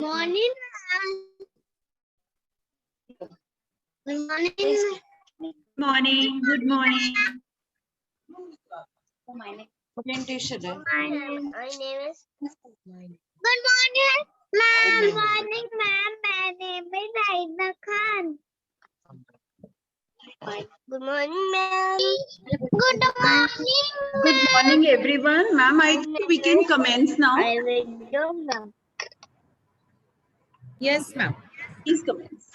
Morning, ma'am. Good morning. Morning. Good morning. Presentation. My name is. Good morning, ma'am. Good morning, ma'am. My name is Aida Khan. Good morning, ma'am. Good morning. Good morning, everyone. Ma'am, I think we can commence now. I will do, ma'am. Yes, ma'am. Please commence.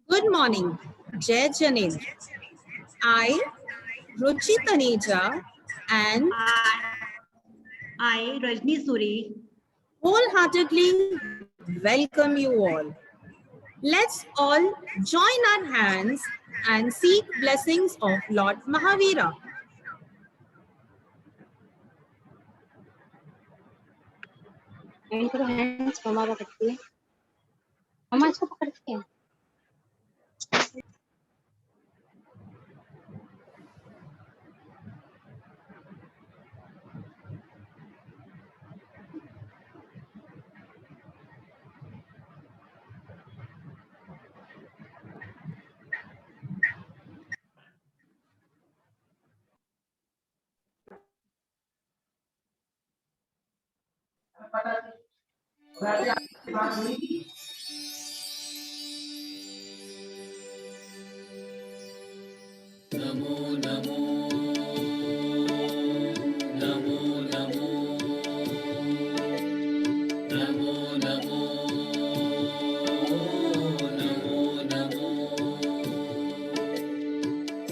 Good morning. Jai Janendra. I, Ruchi Taneja, and I, Rajni Suri, wholeheartedly welcome you all. Let's all join our hands and seek blessings of Lord Mahavira. hands mama पकड़ती है मम्मा इसको पकड़ती है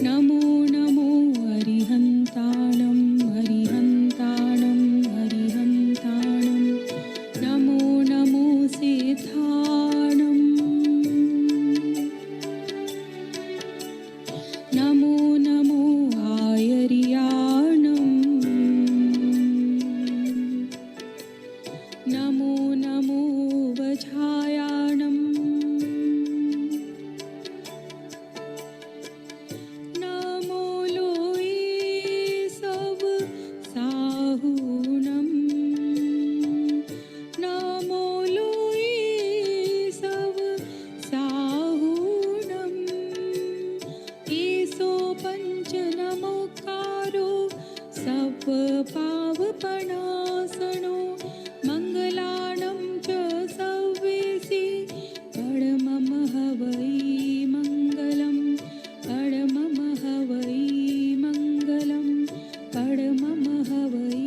नमो नमो हरिहन्ताणं हरिहन्ताणं हरिहन्ताणं नमो नमो सेथाणं नमो नमो आयर्याणं नमो नमो वझायाणं नमो लोई सब साहुणं नमो लोई सब साहुणं ईसो पंच नमोकारो सब पावपणासनो मंगलानं च सव्येसि परमं हवै मंगलम् परमं हवै मंगलम् परमं हवै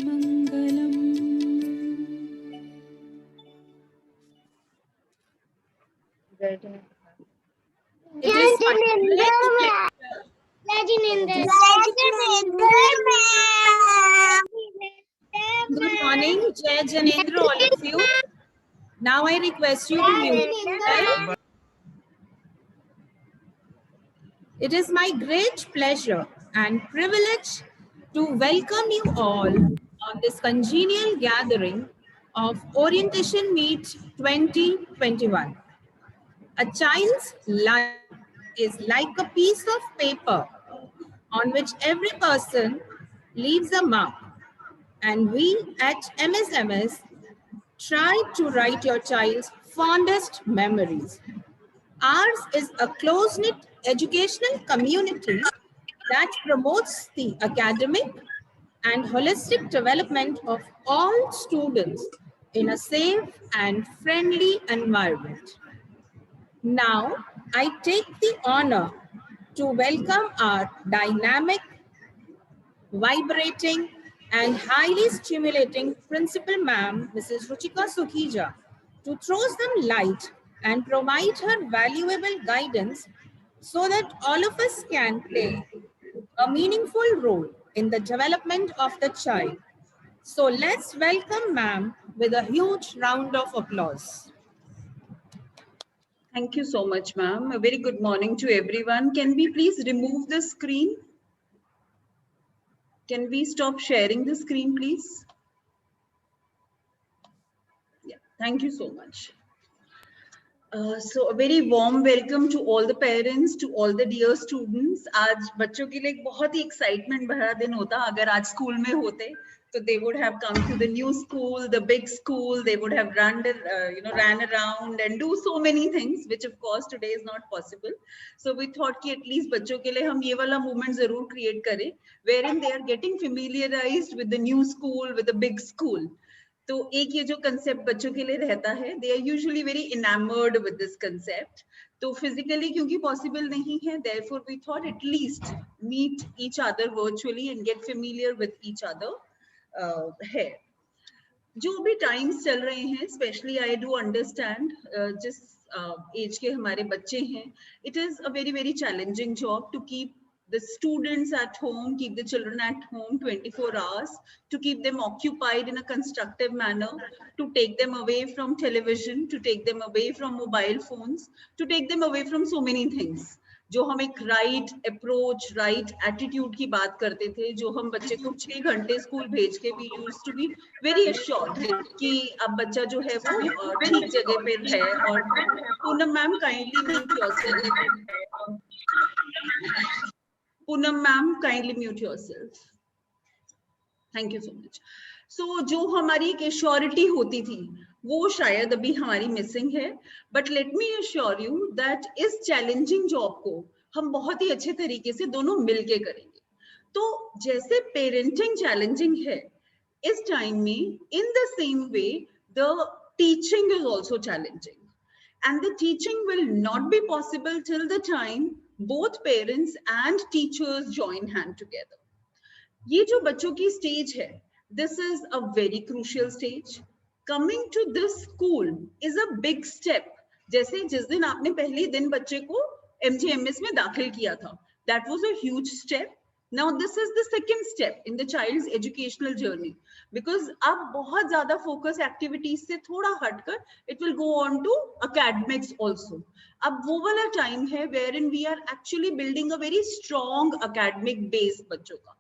मंगलम् It is my great pleasure. Good morning, Jai Janendra, all of you. Now I request you to mute. Right? It is my great pleasure and privilege to welcome you all on this congenial gathering of Orientation Meet 2021. A child's life is like a piece of paper on which every person leaves a mark. And we at MSMS try to write your child's fondest memories. Ours is a close-knit educational community that promotes the academic and holistic development of all students in a safe and friendly environment. Now, I take the honor to welcome our dynamic, vibrating, and highly stimulating Principal Ma'am, Mrs. Ruchika Sukhija, to throw some light and provide her valuable guidance so that all of us can play a meaningful role in the development of the child. So let's welcome Ma'am with a huge round of applause. thank you so much, ma'am. A very good morning to everyone. Can we please remove the screen? Can we stop sharing the screen, please? Yeah, thank you so much. So a very warm welcome to all the parents, to all the dear students. आज बच्चों के लिए एक बहुत ही excitement भरा दिन होता अगर आज स्कूल में होते तो they would have come to the new school, the big school. They would have ran around and do so many things, which of course today is not possible. So we thought कि at least बच्चों के लिए हम ये वाला moment जरूर create करें, wherein they are getting familiarized with the new school, with the big school. तो एक ये जो कंसेप्ट बच्चों के लिए रहता है, they are usually very enamored with this concept. तो physically क्योंकि possible नहीं है, therefore we thought at least meet each other virtually and get familiar with each other है. जो भी times चल रहे हैं, especially I do understand जिस age के हमारे बच्चे हैं, it is a very very challenging job to keep the students at home, keep the children at home 24 hours, to keep them occupied in a constructive manner, to take them away from television, to take them away from mobile phones, to take them away from so many things. जो हम एक right approach, right attitude की बात करते थे, जो हम बच्चे को 6 घंटे स्कूल भेज के we used to be very assured कि अब बच्चा जो है वो ठीक जगह पे है. और Poonam ma'am kindly mute yourself. Poonam ma'am, kindly mute yourself. Thank you so much. So जो हमारी एक एश्योरिटी होती थी वो शायद अभी हमारी मिसिंग है, but let me assure you that इस चैलेंजिंग जॉब को हम बहुत ही अच्छे तरीके से दोनों मिलके करेंगे. तो जैसे पेरेंटिंग चैलेंजिंग है, इस टाइम में इन the same way the teaching is also challenging, and the teaching will not be possible till the time both parents and teachers join hand together. ये जो बच्चों की स्टेज है, this is a very crucial stage. Coming to this school is a big step. जैसे जिस दिन आपने पहले दिन बच्चे को MGMS में दाखिल किया था, that was a huge step. Now this is the second step in the child's educational journey, because अब बहुत ज़्यादा focus activities से थोड़ा हटकर it will go on to academics also. अब वो वाला time है wherein we are actually building a very strong academic base बच्चों का.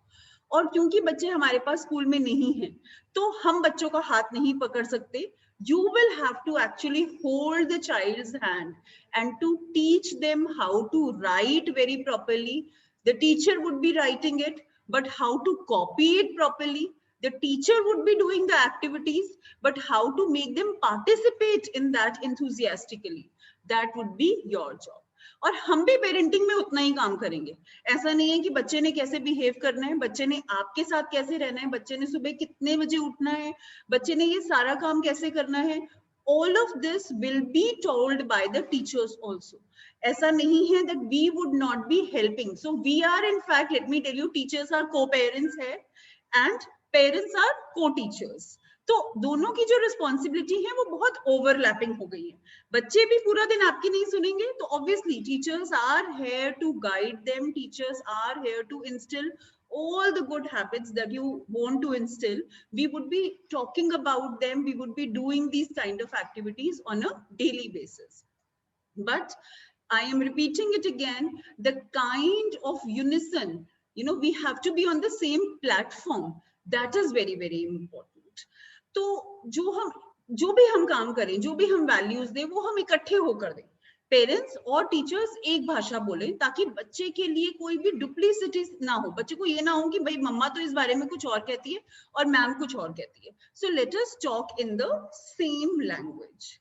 और क्योंकि बच्चे हमारे पास स्कूल में नहीं हैं, तो हम बच्चों का हाथ नहीं पकड़ सकते. You will have to actually hold the child's hand and to teach them how to write very properly. The teacher would be writing it, but how to copy it properly. The teacher would be doing the activities, but how to make them participate in that enthusiastically. That would be your job. और हम भी parenting में उतना ही काम करेंगे. ऐसा नहीं है कि बच्चे ने कैसे बिहेव करना है, बच्चे ने आपके साथ कैसे रहना है, बच्चे ने सुबह कितने बजे उठना है, बच्चे ने ये सारा काम कैसे करना है. All of this will be told by the teachers also. ऐसा नहीं है that we would not be helping. So we are in fact, let me tell you, teachers are co-parents है and parents are co-teachers. तो दोनों की जो responsibility है वो बहुत ओवरलैपिंग हो गई है. बच्चे भी पूरा दिन आपकी नहीं सुनेंगे, तो obviously teachers are here to guide them, teachers are here to instil all the good habits that you want to instill. We would be talking about them, we would be doing these kind of activities on a daily basis. But I am repeating it again, the kind of unison, we have to be on the same platform. That is very very important. तो जो भी हम काम करें, जो भी हम values दें, वो हम इकट्ठे होकर दें. पेरेंट्स और टीचर्स एक भाषा बोले, ताकि बच्चे के लिए कोई भी डुप्लीसिटी ना हो. बच्चे को ये ना हो कि भाई मम्मा तो इस बारे में कुछ और कहती है और मैम कुछ और कहती है. So let us talk in the same language.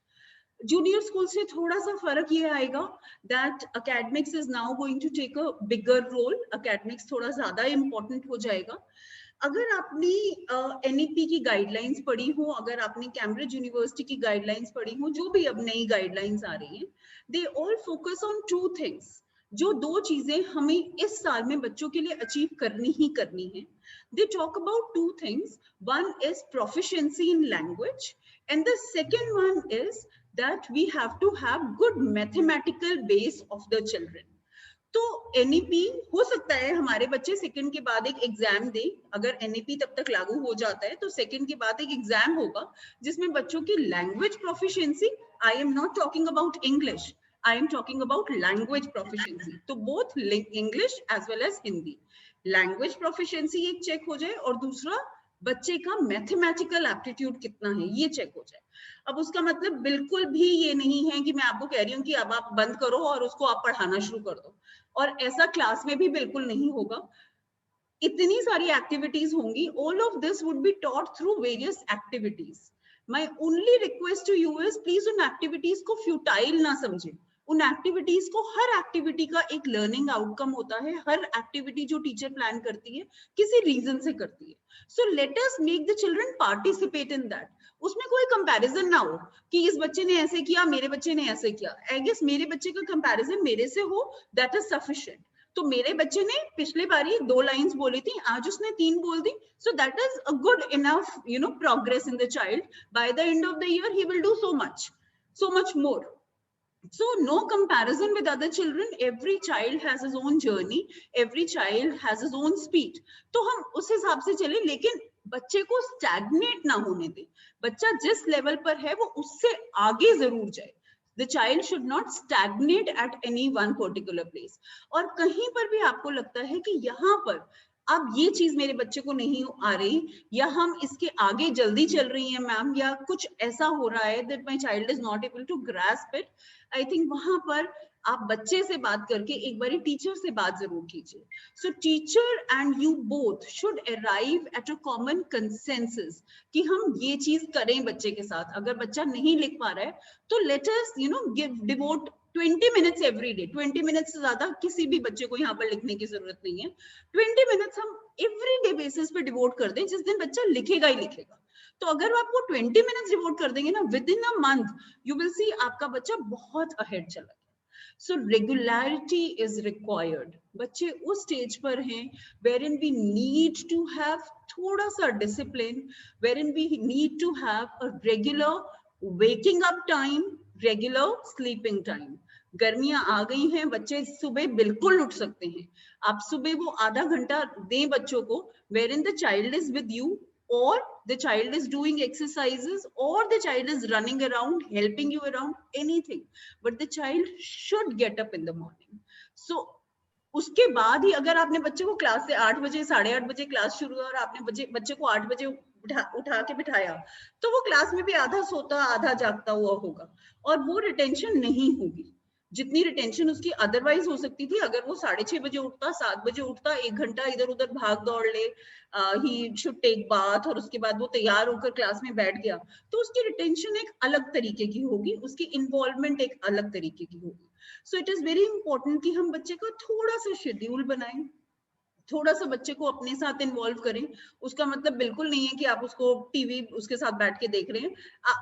Junior school से थोड़ा सा फर्क ये आएगा that academics is now going to take a bigger role. Academics थोड़ा ज्यादा इंपॉर्टेंट हो जाएगा. अगर आपने NEP की गाइडलाइंस पढ़ी हो, अगर आपने कैम्ब्रिज यूनिवर्सिटी की गाइडलाइंस पढ़ी हो, जो भी अब नई गाइडलाइंस आ रही हैं, they all focus on 2 things. जो 2 चीजें हमें इस साल में बच्चों के लिए अचीव करनी ही करनी है. They talk about 2 things. One is proficiency in language and the second one is that we have to have good mathematical base of the children. तो NEP हो सकता है हमारे बच्चे सेकंड के बाद एक एग्जाम दें. अगर NEP तब तक लागू हो जाता है तो सेकंड के बाद एक एग्जाम होगा जिसमें बच्चों की language proficiency, I am not talking about English, I am talking about language proficiency. तो both English as well as Hindi. Language proficiency एक चेक हो जाए और दूसरा बच्चे का मैथमेटिकल एप्टीट्यूड कितना है ये चेक हो जाए. अब उसका मतलब बिल्कुल भी ये नहीं है कि मैं आपको कह रही हूँ कि अब आप बंद करो और उसको आप पढ़ाना शुरू कर दो, और ऐसा क्लास में भी बिल्कुल नहीं होगा। इतनी सारी एक्टिविटीज होंगी, all of this would be taught through various activities. My only request to you is please उन एक्टिविटीज को फ्यूटाइल ना समझे, उन एक्टिविटीज को, हर एक्टिविटी का एक लर्निंग आउटकम होता है, हर एक्टिविटी जो टीचर प्लान करती है किसी रीजन से करती है। So let us make the children participate in that. उसमें कोई कंपैरिजन ना हो कि इस बच्चे ने ऐसे किया, मेरे बच्चे ने ऐसे किया। आई गेस मेरे बच्चे का कंपैरिजन मेरे से हो, दैट इज सफिशिएंट। तो मेरे बच्चे ने पिछले बारी 2 लाइंस बोली थी, आज उसने 3 बोल दी, so that is a good enough progress in the child. By the end of the year he will do so much more. So no comparison with other children. Every child has his own journey, every child has his own speed. तो हम उस हिसाब से चले, लेकिन बच्चे को stagnate ना होने दे। बच्चा जिस लेवल पर है वो उससे आगे जरूर जाए। The child should not stagnate at any one particular place. और कहीं पर भी आपको लगता है कि यहाँ पर अब ये चीज मेरे बच्चे को नहीं आ रही, या हम इसके आगे जल्दी चल रही हैं मैम, या कुछ ऐसा हो रहा है that my child is not able to grasp it, I think वहां पर आप बच्चे से बात करके एक बारी टीचर से बात जरूर कीजिए। सो teacher and you both should arrive at a common consensus कि हम ये चीज करें बच्चे के साथ। अगर बच्चा नहीं लिख पा रहा है तो let us give devote 20 minutes every day. 20 minutes से ज्यादा किसी भी बच्चे को यहाँ पर लिखने की जरूरत नहीं है। 20 मिनट्स हम एवरी डे बेसिस पे डिवोट कर दें, जिस दिन बच्चा लिखेगा ही लिखेगा। तो अगर आप वो 20 मिनट्स डिवोट कर देंगे ना, with in a month you will see आपका बच्चा बहुत अहेड चला गया। So regularity is required. बच्चे उस स्टेज पर हैं wherein we need to have थोड़ा सा discipline, wherein we need to have a regular waking up time, regular sleeping time. गर्मियां आ गई हैं, बच्चे सुबह बिल्कुल उठ सकते हैं। आप सुबह वो आधा घंटा दें बच्चों को, wherein the child is with you, or the child is doing exercises, or the child is running around helping you around, anything, but the child should get up in the morning. So उसके बाद ही अगर आपने बच्चे को class से 8 बजे 8:30 बजे class शुरू है और आपने बच्चे को 8 बजे उठा के बिठाया, तो वो क्लास में भी आधा सोता आधा जागता हुआ होगा, और वो रिटेंशन नहीं होगी जितनी रिटेंशन उसकी अदरवाइज हो सकती थी। अगर वो 6:30 बजे उठता, 7 बजे उठता, 1 घंटा इधर उधर भाग दौड़ ले, ही शुड टेक बाथ, और उसके बाद वो तैयार होकर क्लास में बैठ गया, तो उसकी रिटेंशन एक अलग तरीके की होगी, उसकी इन्वॉल्वमेंट एक अलग तरीके की होगी। So it is very important कि हम बच्चे का थोड़ा सा शेड्यूल बनाएं, थोड़ा सा बच्चे को अपने साथ इन्वॉल्व करें। उसका मतलब बिल्कुल नहीं है कि आप उसको टीवी उसके साथ बैठ के देख रहे हैं,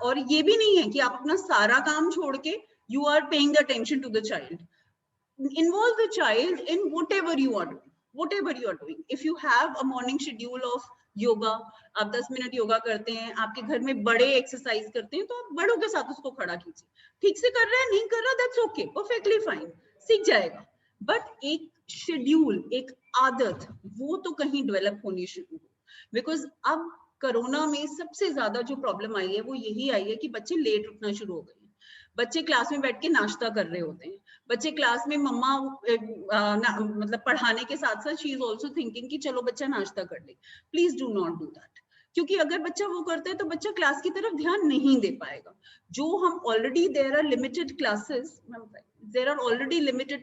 और ये भी नहीं है कि आप अपना सारा काम छोड़ के you are paying the attention to the child. Involve the child in whatever you are doing. If you have a morning schedule of yoga, आप 10 मिनट योगा करते हैं, आपके घर में बड़े एक्सरसाइज करते हैं, तो आप बड़ों के साथ उसको खड़ा कीजिए। ठीक से कर रहा है, नहीं कर रहा, दैट्स ओके, परफेक्टली फाइन, सीख जाएगा। बट एक शेड्यूल, एक आदत, वो तो कहीं डेवलप होनी शुरू हो। बिकॉज अब कोरोना में सबसे ज्यादा जो प्रॉब्लम आई है वो यही आई है कि बच्चे लेट उठना शुरू हो गए। बच्चे क्लास में बैठ के नाश्ता कर रहे होते हैं, बच्चे क्लास में मम्मा मतलब पढ़ाने के साथ साथ शी इज ऑल्सो थिंकिंग कि चलो बच्चा नाश्ता कर ले। Please do not do that, क्योंकि अगर बच्चा वो करता है तो बच्चा क्लास की तरफ ध्यान नहीं दे पाएगा। जो हम already there are limited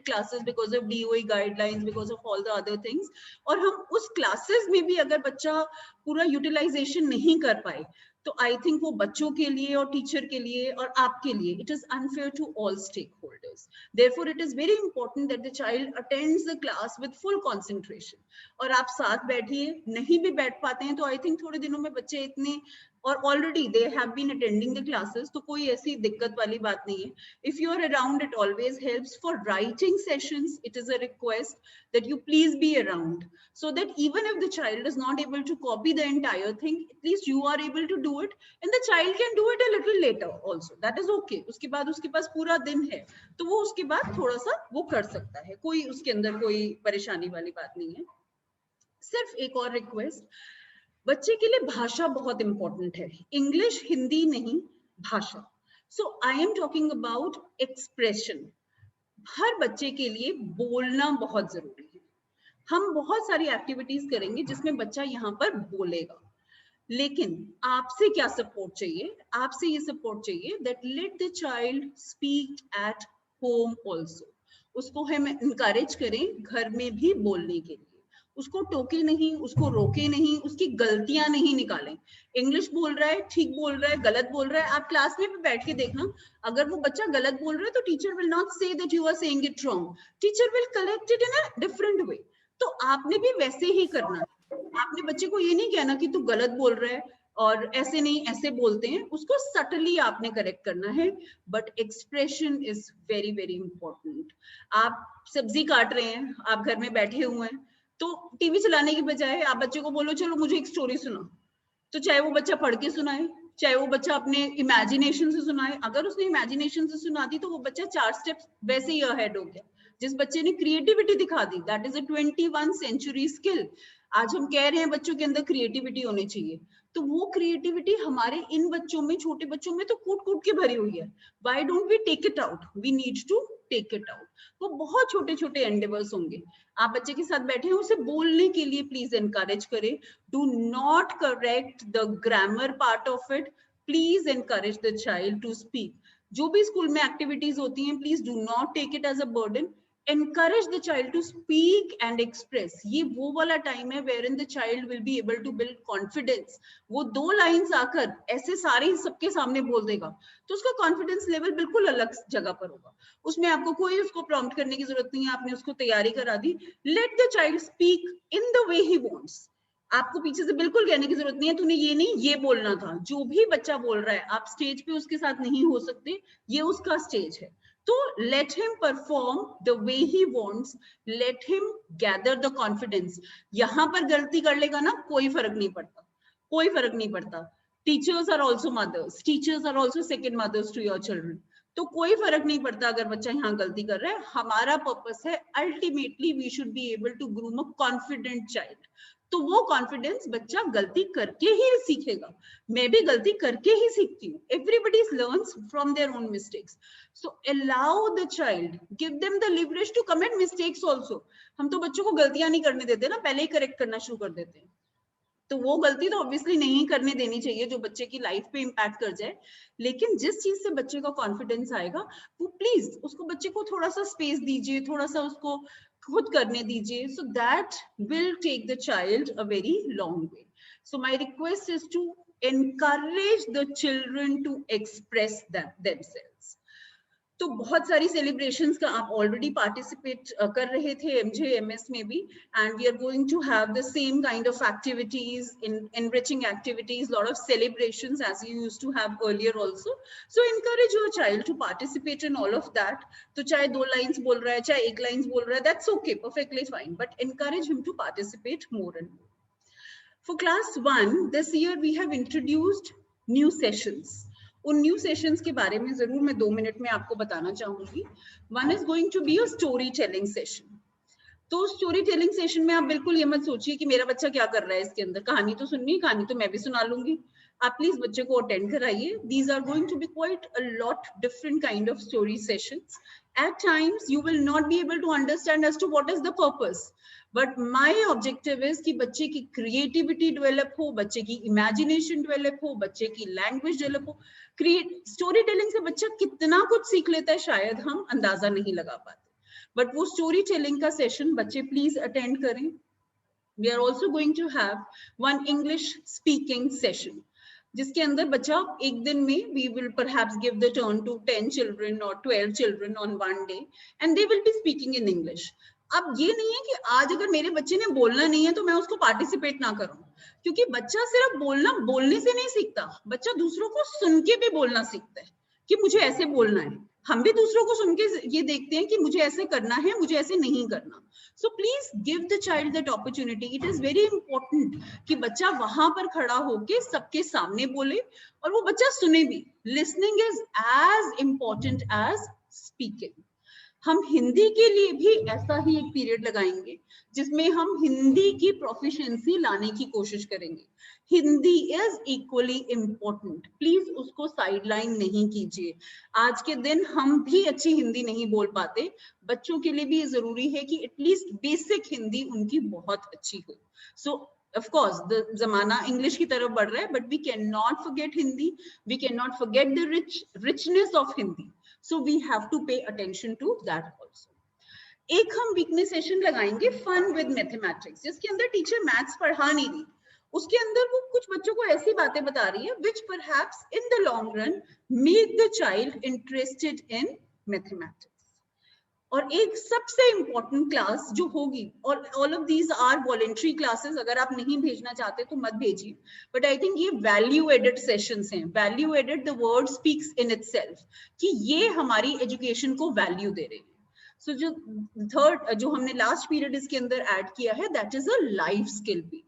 classes because of DOE guidelines, because of all the other things, और हम उस क्लासेस में भी अगर बच्चा पूरा यूटिलाइजेशन नहीं कर पाए, तो आई थिंक वो बच्चों के लिए और टीचर के लिए और आपके लिए it is unfair to all stakeholders. Therefore it is very important that the child attends the class with full concentration. और आप साथ बैठिए, नहीं भी बैठ पाते हैं तो आई थिंक थोड़े दिनों में बच्चे इतने, और already they have been attending the classes, तो कोई ऐसी दिक्कत वाली बात नहीं है। If you are around, it always helps. For writing sessions it is a request that you please be around, so that even if the child is not able to copy the entire thing, at least you are able to do it, and the child can do it a little later also, that is okay. उसके बाद उसके पास पूरा दिन है, तो वो उसके बाद थोड़ा सा वो कर सकता है, कोई उसके अंदर कोई परेशानी वाली बात नहीं है। सिर्फ एक और रिक्वेस्ट, बच्चे के लिए भाषा बहुत इंपॉर्टेंट है, इंग्लिश हिंदी नहीं, भाषा। So I am talking about expression. हर बच्चे के लिए बोलना बहुत जरूरी है। हम बहुत सारी एक्टिविटीज करेंगे जिसमें बच्चा यहाँ पर बोलेगा, लेकिन आपसे क्या सपोर्ट चाहिए? आपसे ये सपोर्ट चाहिए that let the child speak at home also. उसको हम इनकरेज करें घर में भी बोलने के लिए, उसको टोके नहीं, उसको रोके नहीं, उसकी गलतियां नहीं निकालें। इंग्लिश बोल रहा है, ठीक बोल रहा है, गलत बोल रहा है, आप क्लास में भी बैठ के देखना, अगर वो बच्चा गलत बोल रहा है तो teacher will not say that you are saying it wrong, teacher will correct it in a different way. तो आपने भी वैसे ही करना है। आपने बच्चे को ये नहीं कहना कि तू गलत बोल रहा है और ऐसे नहीं ऐसे बोलते हैं, उसको सटली आपने करेक्ट करना है। But expression is very very important. आप सब्जी काट रहे हैं, आप घर में बैठे हुए हैं, तो टीवी चलाने की बजाय आप बच्चे को बोलो चलो मुझे एक स्टोरी सुना, तो चाहे वो बच्चा पढ़ के सुनाए, चाहे वो बच्चा अपने इमेजिनेशन से सुनाए। अगर उसने इमेजिनेशन से सुना दी तो वो बच्चा 4 स्टेप्स वैसे ही अहेड हो गया। जिस बच्चे ने क्रिएटिविटी दिखा दी, that is a 21 century skill. आज हम कह रहे हैं बच्चों के अंदर क्रिएटिविटी होनी चाहिए, तो वो क्रिएटिविटी हमारे इन बच्चों में, छोटे बच्चों में तो कूट कूट के भरी हुई है। Why don't we take it out? We need to take it out. वो बहुत छोटे छोटे एंडेवर्स होंगे। आप बच्चे के साथ बैठे हैं, उसे बोलने के लिए प्लीज एनकरेज करें। Do not correct the grammar part of it, please encourage the child to speak. जो भी स्कूल में एक्टिविटीज होती हैं, please do not take it as a burden, encourage the child to speak and express. ये वो वाला time है wherein the child will be able to build confidence. वो 2 लाइंस आकर ऐसे सारे सबके सामने बोल देगा तो उसका कॉन्फिडेंस लेवल बिल्कुल अलग जगह पर होगा। उसमें आपको कोई उसको प्रॉम्प्ट करने की जरूरत नहीं है, आपने उसको तैयारी करा दी। Let the child speak in the way he wants. आपको पीछे से बिल्कुल कहने की जरूरत नहीं है तूने ये नहीं ये बोलना था। जो भी बच्चा बोल रहा है, आप स्टेज पे उसके साथ नहीं हो सकते, ये उसका स्टेज है। तो let him perform the way he wants, let him gather the confidence. यहाँ पर गलती कर लेगा ना, कोई फर्क नहीं पड़ता, कोई फर्क नहीं पड़ता। Teachers are also mothers, teachers are also second mothers to your children. तो कोई फर्क नहीं पड़ता अगर बच्चा यहाँ गलती कर रहा है। हमारा पर्पस है ultimately we should be able to groom a confident child. तो वो कॉन्फिडेंस बच्चा गलती करके ही सीखेगा। मैं भी गलती करके ही सीखती हूँ। Everybody learns from their own mistakes. So allow the child, give them the leverage to commit mistakes also. हम तो बच्चों को गलतियां नहीं करने देते ना, पहले ही करेक्ट करना शुरू कर देते हैं। तो वो गलती तो ऑब्वियसली नहीं करने देनी चाहिए जो बच्चे की लाइफ पे इम्पैक्ट कर जाए। लेकिन जिस चीज से बच्चे का कॉन्फिडेंस आएगा, वो प्लीज उसको बच्चे को थोड़ा सा स्पेस दीजिए, थोड़ा सा उसको खुद करने दीजिए, so that will take the child a very long way. So my request is to encourage the children to express themselves. तो बहुत सारी सेलिब्रेशंस का आप ऑलरेडी पार्टिसिपेट कर रहे थे एमजेएमएस में भी, and we are going to have the same kind of activities, in enriching activities, lot of celebrations as you used to have earlier also. So encourage your child to participate in all of that. तो चाहे 2 lines बोल रहा है, चाहे 1 lines बोल रहा है, that's okay, perfectly fine, but encourage him to participate more and more. For class 1 this year we have introduced new sessions. उन न्यू सेशंस के बारे में जरूर मैं 2 मिनट में आपको बताना चाहूंगी। One is going to be a story telling session. तो स्टोरी टेलिंग सेशन में आप बिल्कुल ये मत सोचिए कि मेरा बच्चा क्या कर रहा है इसके अंदर, कहानी तो सुननी है, कहानी तो मैं भी सुना लूंगी। आप प्लीज बच्चे को अटेंड कराइए। These are going to be quite a lot different kind of story sessions. At times you will not be able to understand as to what is the purpose, but my objective is कि बच्चे की creativity develop हो, बच्चे की imagination develop हो, बच्चे की language develop हो। स्टोरी टेलिंग से बच्चा कितना कुछ सीख लेता है शायद हम अंदाजा नहीं लगा पाते, बट वो स्टोरी टेलिंग का सेशन बच्चे प्लीज अटेंड करें। We are also going to have one English speaking session, जिसके अंदर बच्चा एक दिन में we will perhaps give the turn to 10 children और 12 children on one day, and they will be speaking in English. अब ये नहीं है कि आज अगर मेरे बच्चे ने बोलना नहीं है तो मैं उसको पार्टिसिपेट ना करूं, क्योंकि बच्चा सिर्फ बोलने से नहीं सीखता, बच्चा दूसरों को सुन के भी बोलना सीखता है कि मुझे ऐसे बोलना है। हम भी दूसरों को सुन के ये देखते हैं कि मुझे ऐसे करना है, मुझे ऐसे नहीं करना। So please give the child that opportunity. It is very important कि बच्चा वहां पर खड़ा होके सबके सामने बोले और वो बच्चा सुने भी। Listening is as important as speaking. हम हिंदी के लिए भी ऐसा ही एक पीरियड लगाएंगे जिसमें हम हिंदी की प्रोफिशिएंसी लाने की कोशिश करेंगे। Hindi is equally important, please उसको साइडलाइन नहीं कीजिए। आज के दिन हम भी अच्छी हिंदी नहीं बोल पाते, बच्चों के लिए भी जरूरी है कि एटलीस्ट बेसिक हिंदी उनकी बहुत अच्छी हो। सो Of course, the zamana English की तरफ बढ़ रहा है, but we cannot forget Hindi. We cannot forget the richness of Hindi. So we have to pay attention to that also. एक हम वीकनेस सेशन लगाएंगे फन विद मैथमेटिक्स, जिसके अंदर टीचर मैथ्स पढ़ा नहीं रही, उसके अंदर वो कुछ बच्चों को ऐसी बातें बता रही है which perhaps in the long run make the child interested in mathematics. और एक सबसे इंपॉर्टेंट क्लास जो होगी, और all of these are voluntary classes, अगर आप नहीं भेजना चाहते तो मत भेजिए, बट आई थिंक ये वैल्यू एडेड सेशंस हैं. Value added, the word speaks in itself कि ये हमारी एजुकेशन को वैल्यू दे रहे हैं. सो जो थर्ड जो हमने लास्ट पीरियड इसके अंदर ऐड किया है, that is a life skill period.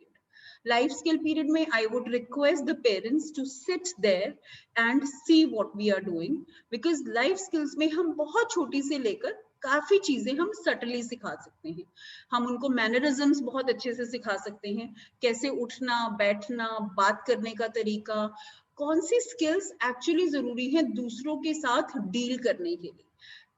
Life skill period में I would request the parents to sit there and see what we are doing, because life skills में हम बहुत छोटी से लेकर काफी चीजें हम सटली सिखा सकते हैं. हम उनको मैनरिज्म्स बहुत अच्छे से सिखा सकते हैं, कैसे उठना, बैठना, बात करने का तरीका, कौन सी स्किल्स एक्चुअली जरूरी है दूसरों के साथ डील करने के लिए.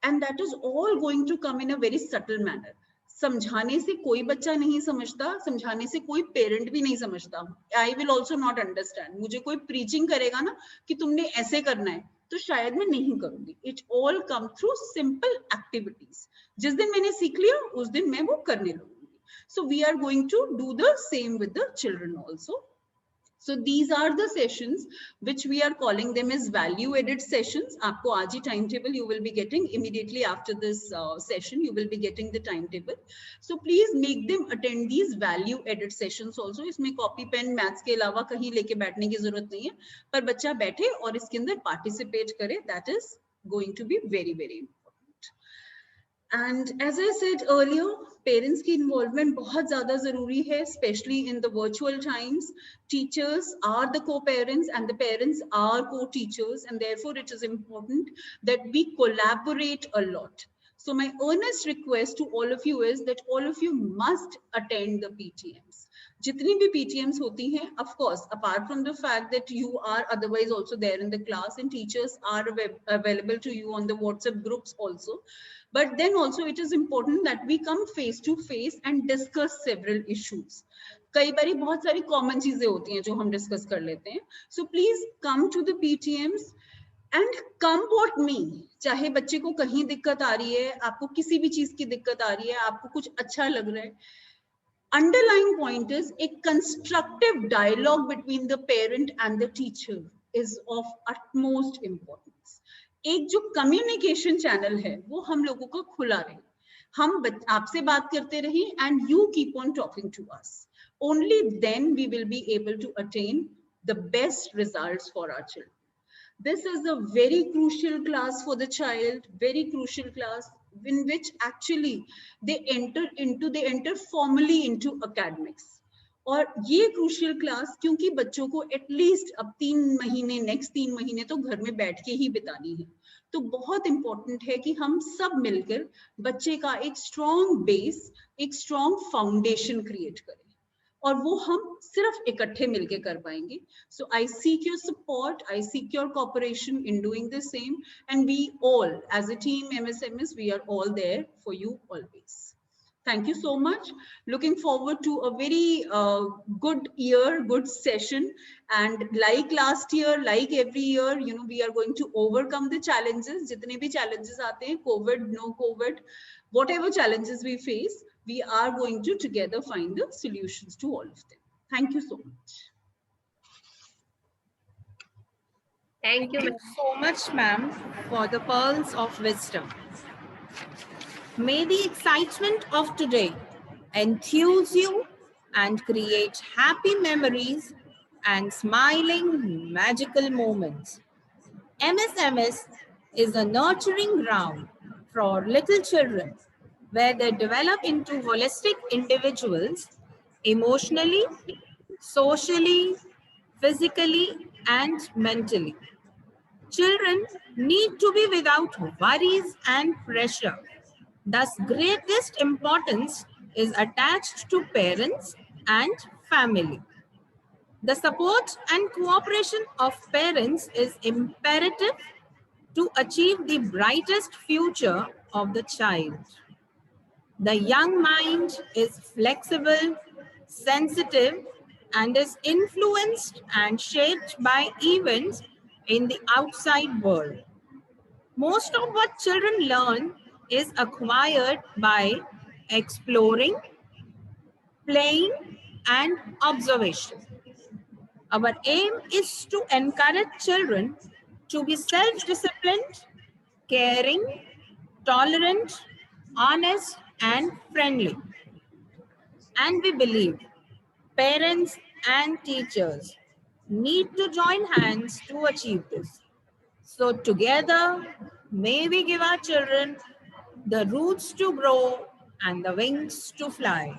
And that is all going to come in a very subtle manner. समझाने से कोई बच्चा नहीं समझता, समझाने से कोई पेरेंट भी नहीं समझता. I will also not understand. मुझे कोई प्रीचिंग करेगा ना कि तुमने ऐसे करना है, तो शायद मैं नहीं करूंगी. It all come through simple activities. जिस दिन मैंने सीख लिया उस दिन मैं वो करने लगूंगी. So we are going to do the same with the children also. So these are the sessions which we are calling them as value added sessions. आपको आज ही timetable you will be getting immediately after this session. You will be getting the timetable. So please make them attend these value added sessions also. इसमें copy pen maths के अलावा कहीं लेके बैठने की जरूरत नहीं है, पर बच्चा बैठे और इसके अंदर participate करे. That is going to be very very important. And as I said earlier, parents की involvement बहुत ज़्यादा ज़रूरी है, especially in the virtual times. Teachers are the co-parents and the parents are co-teachers, and therefore it is important that we collaborate a lot. So my earnest request to all of you is that all of you must attend the PTMs. जितनी भी PTMs होती हैं, of course, apart from the fact that you are otherwise also there in the class and teachers are available to you on the WhatsApp groups also. But then also it is important that we come face to face and discuss several issues. कई बारी बहुत सारी common चीजें होती हैं जो हम discuss कर लेते हैं. So please come to the PTMs and come what me. चाहे बच्चे को कहीं दिक्कत आ रही है, आपको किसी भी चीज की दिक्कत आ रही है, आपको कुछ अच्छा लग रहा है, underlying point is a constructive dialogue between the parent and the teacher is of utmost importance. एक जो communication channel है वो हम लोगों को खुला रहे. हम आपसे बात करते रहिए and you keep on talking to us. Only then we will be able to attain the best results for our children. This is a very crucial class for the child, very crucial class in which actually they enter formally into academics. और ये crucial class क्योंकि बच्चों को at least अब 3 महीने, next 3 महीने तो घर में बैठ के ही बितानी है, तो बहुत इंपॉर्टेंट है कि हम सब मिलकर बच्चे का एक स्ट्रॉन्ग बेस, एक स्ट्रॉन्ग फाउंडेशन क्रिएट करें, और वो हम सिर्फ इकट्ठे मिलके कर पाएंगे. So I seek your support, I seek your cooperation in doing the same, and we all as a team MSMS, we are all there for you always. Thank you so much. Looking forward to a very good year, good session. And like last year, like every year, you know, we are going to overcome the challenges. जितने भी challenges आते हैं, COVID, no COVID, whatever challenges we face, we are going to together find the solutions to all of them. Thank you so much. Thank you. Thank you so much, ma'am, for the pearls of wisdom. May the excitement of today enthuse you and create happy memories and smiling magical moments. MSMS is a nurturing ground for little children where they develop into holistic individuals emotionally, socially, physically, and mentally. Children need to be without worries and pressure. Thus, greatest importance is attached to parents and family. The support and cooperation of parents is imperative to achieve the brightest future of the child. The young mind is flexible, sensitive, and is influenced and shaped by events in the outside world. Most of what children learn is acquired by exploring, playing, and observation. Our aim is to encourage children to be self-disciplined, caring, tolerant, honest, and friendly. And we believe parents and teachers need to join hands to achieve this. So together, may we give our children the roots to grow and the wings to fly.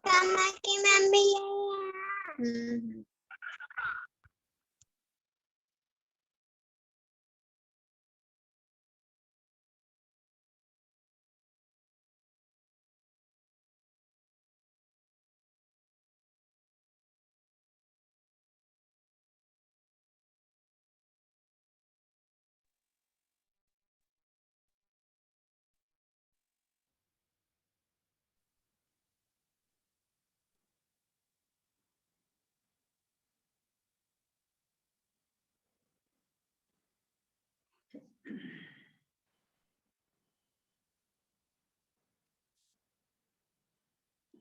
Sama ki mami.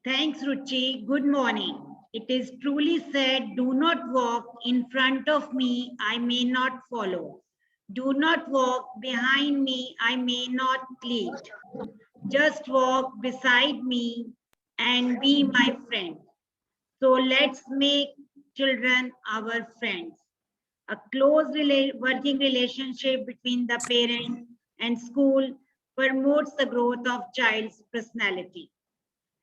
Thanks, Ruchi. Good morning. It is truly said, do not walk in front of me, I may not follow. Do not walk behind me, I may not lead. Just walk beside me and be my friend. So let's make children our friends. A close working relationship between the parent and school promotes the growth of child's personality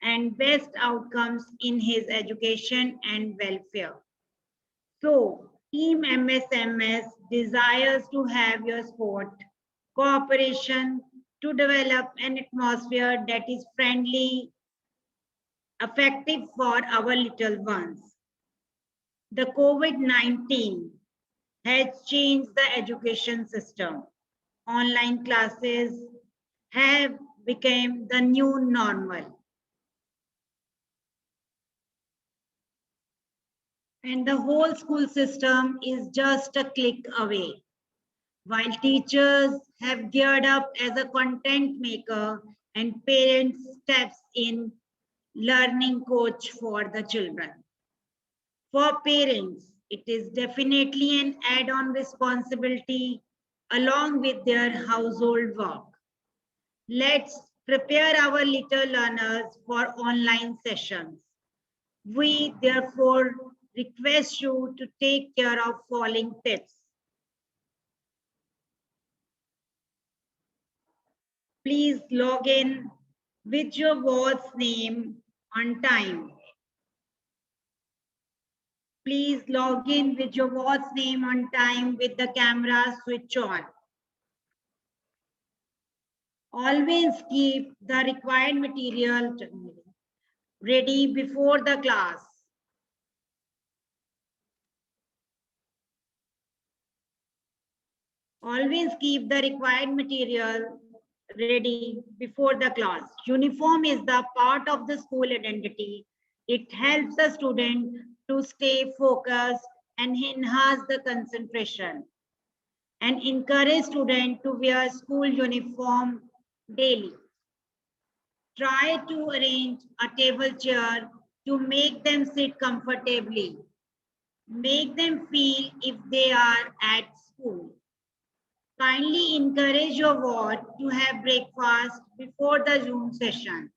and best outcomes in his education and welfare. So, Team MSMS desires to have your support, cooperation to develop an atmosphere that is friendly, effective for our little ones. The COVID-19 has changed the education system. Online classes have become the new normal. And the whole school system is just a click away. While teachers have geared up as a content maker and parents steps in learning coach for the children. For parents, it is definitely an add-on responsibility along with their household work. Let's prepare our little learners for online sessions. We therefore request you to take care of following tips. Please log in with your ward's name on time. Please log in with your ward's name on time with the camera switch on. Always keep the required material ready before the class. Always keep the required material ready before the class. Uniform is the part of the school identity. It helps the student to stay focused and enhance the concentration and encourage students to wear school uniform daily. Try to arrange a table chair to make them sit comfortably. Make them feel if they are at school. Kindly encourage your ward to have breakfast before the Zoom session.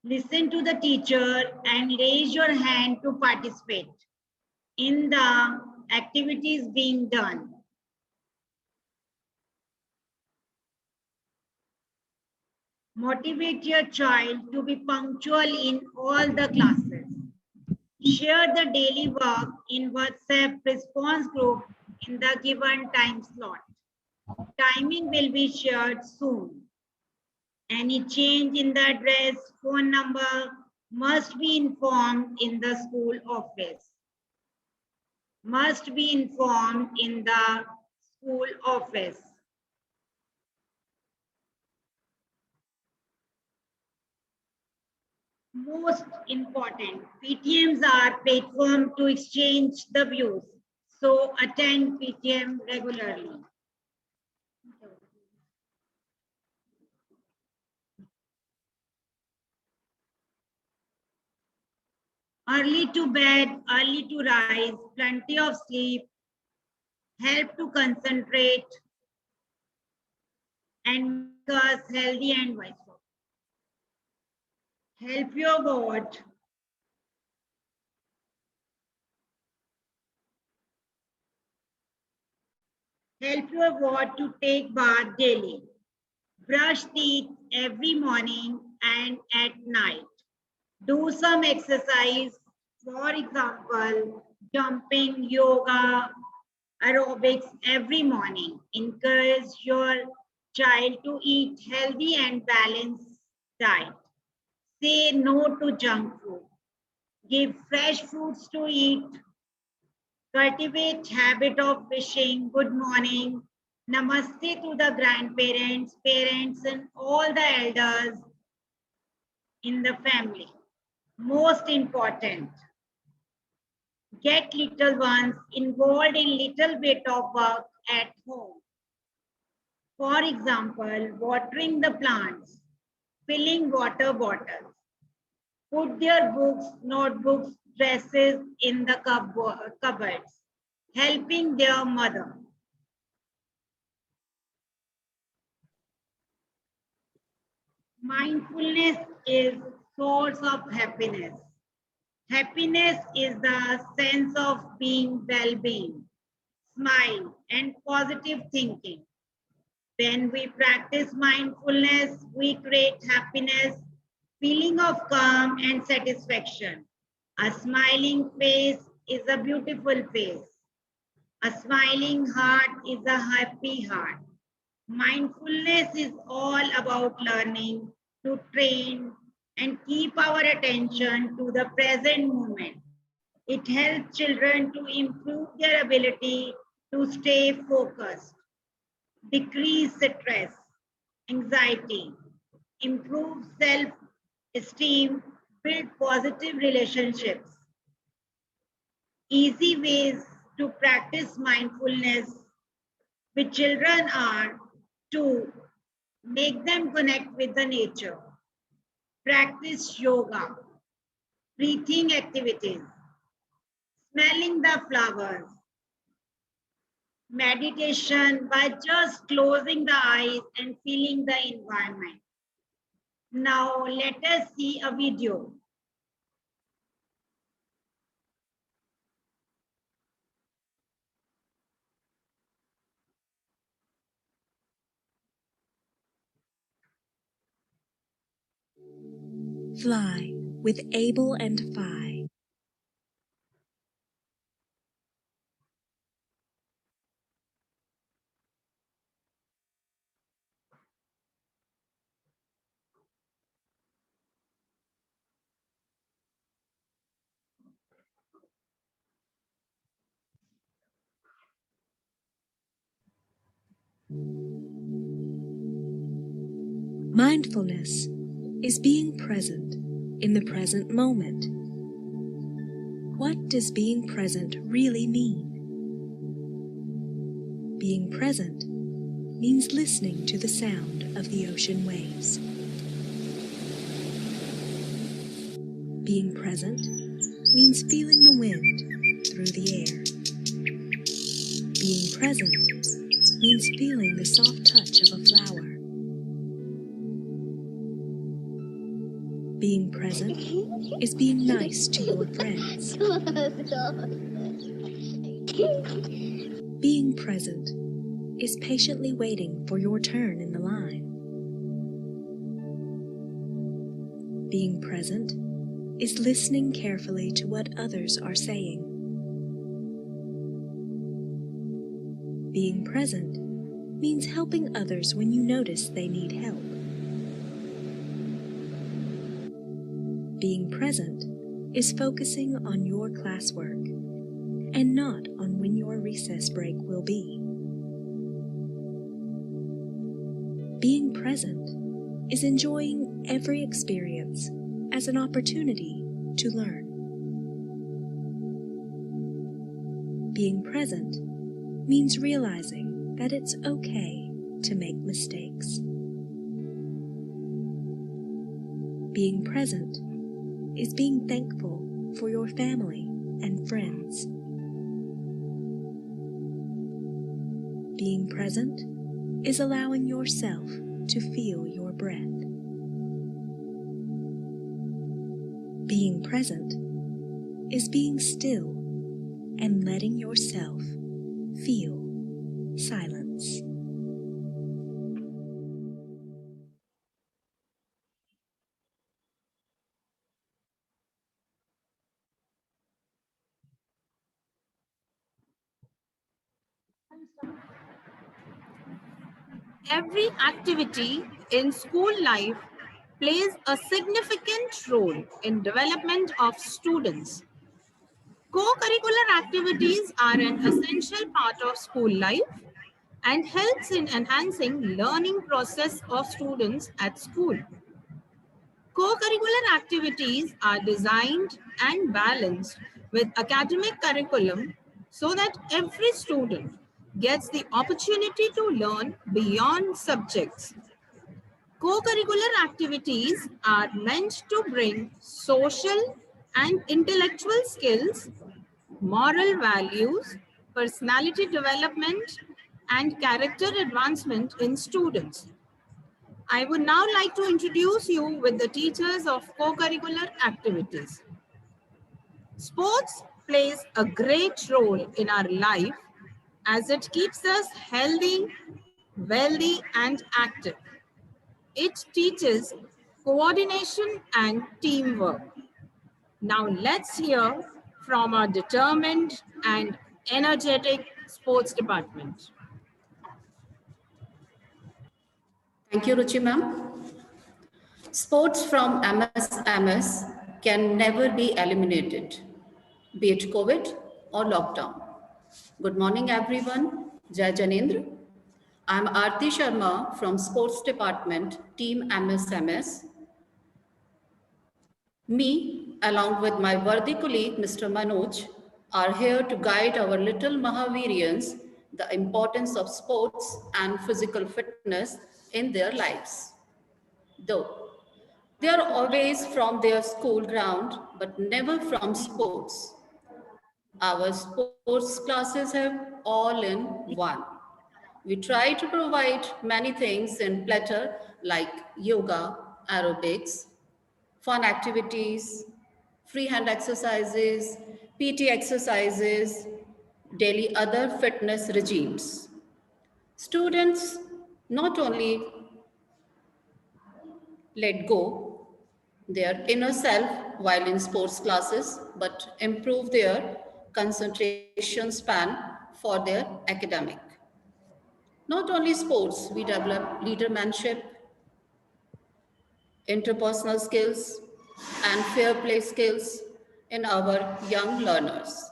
Listen to the teacher and raise your hand to participate in the activities being done. Motivate your child to be punctual in all the classes. Share the daily work in WhatsApp response group in the given time slot. Timing will be shared soon. Any change in the address, phone number must be informed in the school office. Must be informed in the school office. Most important, PTMs are platform to exchange the views. So attend PTM regularly. Early to bed, early to rise, plenty of sleep, help to concentrate and make us healthy and wise. Help you avoid to take bath daily. Brush teeth every morning and at night. Do some exercise, for example, jumping, yoga, aerobics every morning. Encourage your child to eat healthy and balanced diet. Say no to junk food. Give fresh fruits to eat. Cultivate habit of wishing good morning, namaste to the grandparents, parents, and all the elders in the family. Most important, get little ones involved in little bit of work at home. For example, watering the plants, filling water bottles, put their books, notebooks, dresses in the cupboards, helping their mother. Mindfulness is source of happiness. Happiness is the sense of being well-being, smile, and positive thinking. When we practice mindfulness, we create happiness, feeling of calm and satisfaction. A smiling face is a beautiful face. A smiling heart is a happy heart. Mindfulness is all about learning to train and keep our attention to the present moment. It helps children to improve their ability to stay focused, decrease stress, anxiety, improve self-esteem, build positive relationships. Easy ways to practice mindfulness with children are to make them connect with the nature, practice yoga, breathing activities, smelling the flowers, meditation by just closing the eyes and feeling the environment. Now let us see a video. Fly with Abel and Phi. Mindfulness is being present in the present moment. What does being present really mean? Being present means listening to the sound of the ocean waves. Being present means feeling the wind through the air. Being present means feeling the soft touch of a flower. Being present is being nice to your friends. Being present is patiently waiting for your turn in the line. Being present is listening carefully to what others are saying. Being present means helping others when you notice they need help. Being present is focusing on your classwork and not on when your recess break will be. Being present is enjoying every experience as an opportunity to learn. Being present means realizing that it's okay to make mistakes. Being present is being thankful for your family and friends. Being present is allowing yourself to feel your breath. Being present is being still and letting yourself feel silence. Every activity in school life plays a significant role in development of students. Co-curricular activities are an essential part of school life and helps in enhancing learning process of students at school. Co-curricular activities are designed and balanced with academic curriculum so that every student gets the opportunity to learn beyond subjects. Co-curricular activities are meant to bring social and intellectual skills, moral values, personality development, and character advancement in students. I would now like to introduce you with the teachers of co-curricular activities. Sports plays a great role in our life as it keeps us healthy, wealthy, and active. It teaches coordination and teamwork. Now let's hear from our determined and energetic sports department. Thank you, Ruchi ma'am. Sports from MS can never be eliminated, be it COVID or lockdown. Good morning, everyone. Jai Janendra. I'm Aarti Sharma from Sports Department, Team MS. Me, along with my worthy colleague, Mr. Manoj, are here to guide our little Mahavirians the importance of sports and physical fitness in their lives. Though they are always from their school ground, but never from sports. Our sports classes have all in one. We try to provide many things in platter like yoga, aerobics, fun activities, freehand exercises, PT exercises, daily other fitness regimes. Students not only let go their inner self while in sports classes, but improve their concentration span for their academic. Not only sports, we develop leadership, interpersonal skills, and fair play skills in our young learners.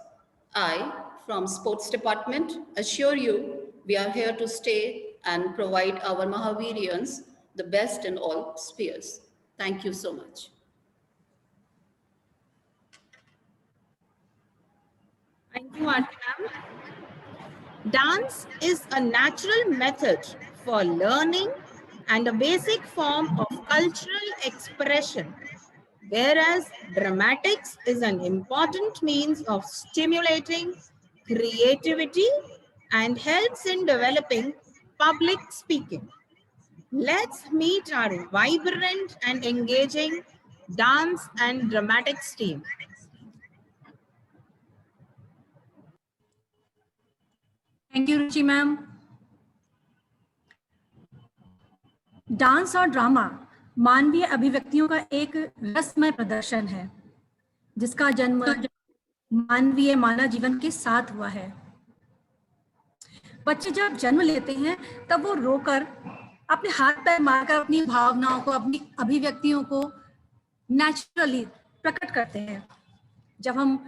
I, from Sports Department, assure you we are here to stay and provide our Mahavirians the best in all spheres. Thank you so much. Thank you, Aarti ma'am. Dance is a natural method for learning and a basic form of cultural expression, whereas dramatics is an important means of stimulating creativity and helps in developing public speaking. Let's meet our vibrant and engaging dance and dramatics team. Thank you, Ruchi ma'am. Dance और drama मानवीय अभिव्यक्तियों का एक रसमय प्रदर्शन है जिसका जन्म मानवीय मानव जीवन के साथ हुआ है. बच्चे जब जन्म लेते हैं तब वो रोकर, अपने हाथ पैर मारकर अपनी भावनाओं को, अपनी अभिव्यक्तियों को नेचुरली प्रकट करते हैं। जब हम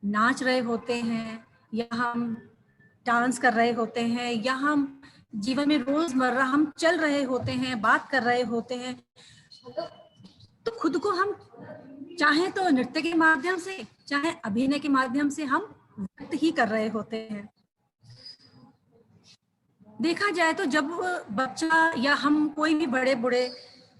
नाच रहे होते हैं या हम डांस कर रहे होते हैं या हम जीवन में रोजमर्रा हम चल रहे होते हैं, बात कर रहे होते हैं, तो खुद को हम चाहे तो नृत्य के माध्यम से, चाहे अभिनय के माध्यम से हम व्यक्त ही कर रहे होते हैं। देखा जाए तो जब बच्चा या हम कोई भी बड़े बूढ़े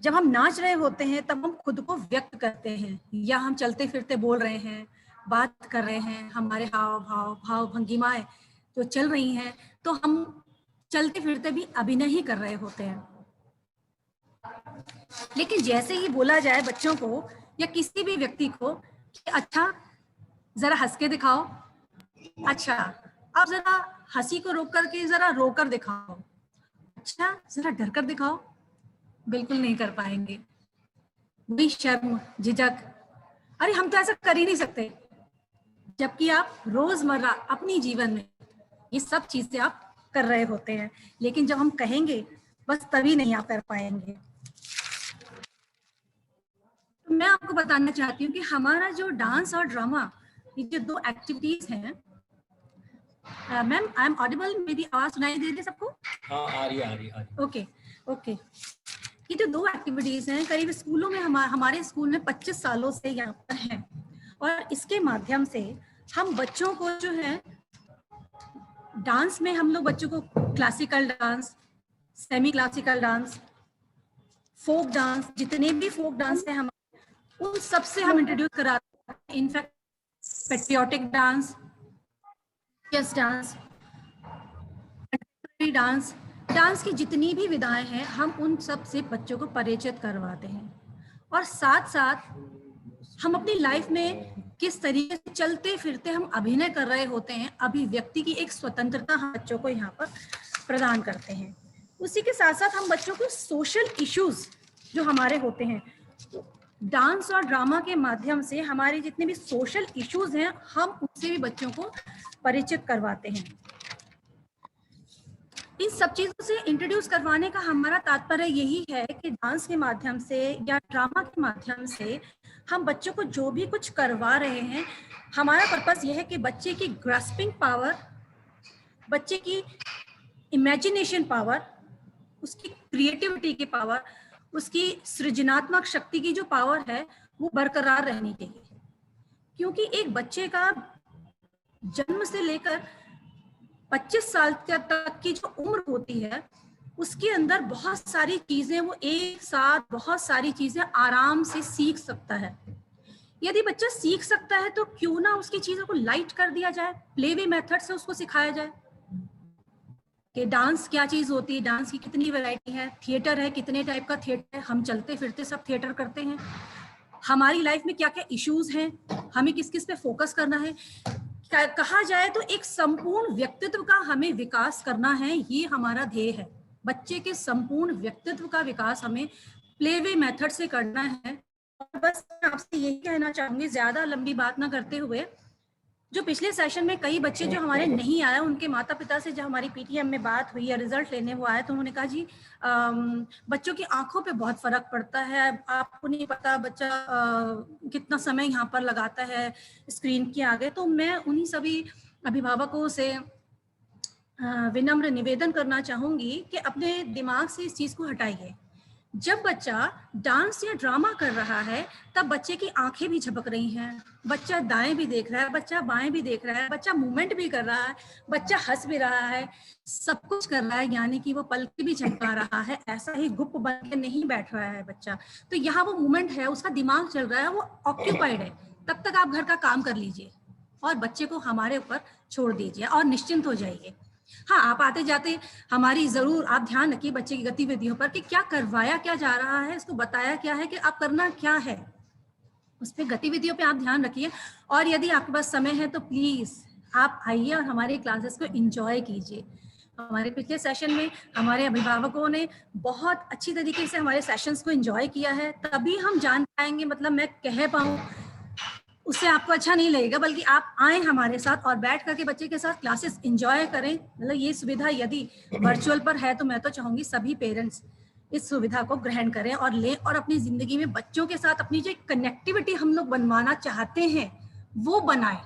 जब हम नाच रहे होते हैं तब हम खुद को व्यक्त करते हैं, या हम चलते फिरते बोल रहे हैं, बात कर रहे हैं, हमारे हाव भाव भाव भंगिमाएं जो चल रही हैं, तो हम चलते फिरते भी अभिनय ही कर रहे होते हैं। लेकिन जैसे ही बोला जाए बच्चों को या किसी भी व्यक्ति को कि अच्छा जरा हंस के दिखाओ, अच्छा आप जरा हंसी को रोक करके जरा रोकर दिखाओ, अच्छा जरा डर कर दिखाओ, बिल्कुल नहीं कर पाएंगे। वही शर्म, झिझक, अरे हम तो ऐसा कर ही नहीं सकते, जबकि आप रोजमर्रा अपनी जीवन में ये सब चीजें आप कर रहे होते हैं। लेकिन जब हम कहेंगे बस तभी नहीं आप कर पाएंगे। तो मैं आपको बताना चाहती हूँ कि हमारा जो डांस और ड्रामा, ये जो दो एक्टिविटीज हैं, मैम आई एम ऑडिबल, मेरी आवाज सुनाई दे रही है सबको? हाँ आ रही है। Okay okay. ये जो दो एक्टिविटीज हैं करीब स्कूलों में हमारे स्कूल में 25 सालों से यहाँ पर हैं, और इसके माध्यम से हम बच्चों को जो है डांस में हम लोग बच्चों को classical dance, semi classical dance, folk dance, जितने भी फोक डांस है हम उन सब से हम इंट्रोड्यूस कराते हैं। In fact patriotic dance, yes dance, dance, dance की जितनी भी विधाएं हैं हम उन सब से बच्चों को परिचित करवाते हैं। और साथ साथ हम अपनी लाइफ में किस तरीके से चलते फिरते हम अभिनय कर रहे होते हैं, अभिव्यक्ति की एक स्वतंत्रता हम बच्चों को यहाँ पर प्रदान करते हैं। उसी के साथ साथ हम बच्चों को सोशल इश्यूज जो हमारे होते हैं, डांस और ड्रामा के माध्यम से हमारे जितने भी सोशल इश्यूज हैं हम उनसे भी बच्चों को परिचित करवाते हैं। इन सब चीजों से इंट्रोड्यूस करवाने का हमारा तात्पर्य यही है कि डांस के माध्यम से या ड्रामा के माध्यम से हम बच्चों को जो भी कुछ करवा रहे हैं, हमारा पर्पस यह है कि बच्चे की ग्रास्पिंग पावर, बच्चे की इमेजिनेशन पावर, उसकी क्रिएटिविटी की पावर, उसकी सृजनात्मक शक्ति की जो पावर है वो बरकरार रहनी चाहिए। क्योंकि एक बच्चे का जन्म से लेकर 25 साल तक की जो उम्र होती है उसके अंदर बहुत सारी चीजें वो एक साथ बहुत सारी चीजें आराम से सीख सकता है। यदि बच्चा सीख सकता है तो क्यों ना उसकी चीजों को लाइट कर दिया जाए, प्ले वे मेथड से उसको सिखाया जाए कि डांस क्या चीज होती है, डांस की कितनी वैरायटी है, थिएटर है, कितने टाइप का थिएटर है, हम चलते फिरते सब थिएटर करते हैं, हमारी लाइफ में क्या क्या इश्यूज हैं, हमें किस किस पे फोकस करना है। कहा जाए तो एक संपूर्ण व्यक्तित्व का हमें विकास करना है, ये हमारा ध्येय है। बच्चे के संपूर्ण व्यक्तित्व का विकास हमें प्ले वे मेथड से करना है। और बस मैं आपसे यही कहना चाहूंगी, ज्यादा लंबी बात ना करते हुए, जो पिछले सेशन में कई बच्चे जो हमारे नहीं आए, उनके माता पिता से जब हमारी पीटीएम में बात हुई या रिजल्ट लेने वो आए तो उन्होंने कहा जी बच्चों की आंखों पे बहुत फर्क पड़ता है, आपको नहीं पता बच्चा कितना समय यहाँ पर लगाता है स्क्रीन के आगे। तो मैं उन्हीं सभी अभिभावकों से विनम्र निवेदन करना चाहूंगी कि अपने दिमाग से इस चीज को हटाइए। जब बच्चा डांस या ड्रामा कर रहा है तब बच्चे की आंखें भी झपक रही हैं, बच्चा दाएं भी देख रहा है, बच्चा बाएं भी देख रहा है, बच्चा मूवमेंट भी कर रहा है, बच्चा हंस भी रहा है, सब कुछ कर रहा है, यानी कि वो पलके भी झपका रहा है, ऐसा ही गुप्त बन के नहीं बैठ रहा है बच्चा। तो यहाँ वो मूवमेंट है, उसका दिमाग चल रहा है, वो ऑक्यूपाइड है। तब तक आप घर का काम कर लीजिए और बच्चे को हमारे ऊपर छोड़ दीजिए और निश्चिंत हो जाइए। हाँ, आप आते जाते हमारी जरूर आप ध्यान रखिए बच्चे की गतिविधियों पर कि क्या करवाया क्या जा रहा है, इसको बताया क्या है कि आप करना क्या है, उस पर गतिविधियों पे आप ध्यान रखिए। और यदि आपके पास समय है तो प्लीज आप आइए और हमारे क्लासेस को एंजॉय कीजिए। हमारे पिछले सेशन में हमारे अभिभावकों ने बहुत अच्छी तरीके से हमारे सेशंस को एंजॉय किया है, तभी हम जान पाएंगे, मतलब मैं कह पाऊँ उससे आपको अच्छा नहीं लगेगा, बल्कि आप आए हमारे साथ और बैठ करके बच्चे के साथ क्लासेस एंजॉय करें। मतलब ये सुविधा यदि वर्चुअल पर है तो मैं तो चाहूंगी सभी पेरेंट्स इस सुविधा को ग्रहण करें और लें, और अपनी जिंदगी में बच्चों के साथ अपनी जो कनेक्टिविटी हम लोग बनवाना चाहते हैं वो बनाएं।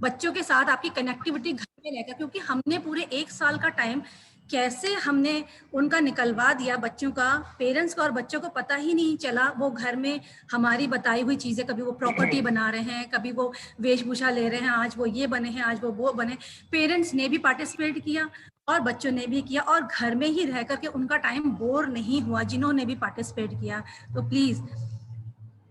बच्चों के साथ आपकी कनेक्टिविटी घर में रहकर, क्योंकि हमने पूरे 1 साल का टाइम कैसे हमने उनका निकलवा दिया बच्चों का, पेरेंट्स को और बच्चों को पता ही नहीं चला। वो घर में हमारी बताई हुई चीजें, कभी वो प्रॉपर्टी बना रहे हैं, कभी वो वेशभूषा ले रहे हैं, आज वो ये बने हैं, आज वो बने। पेरेंट्स ने भी पार्टिसिपेट किया और बच्चों ने भी किया, और घर में ही रह करके उनका टाइम बोर नहीं हुआ जिन्होंने भी पार्टिसिपेट किया। तो प्लीज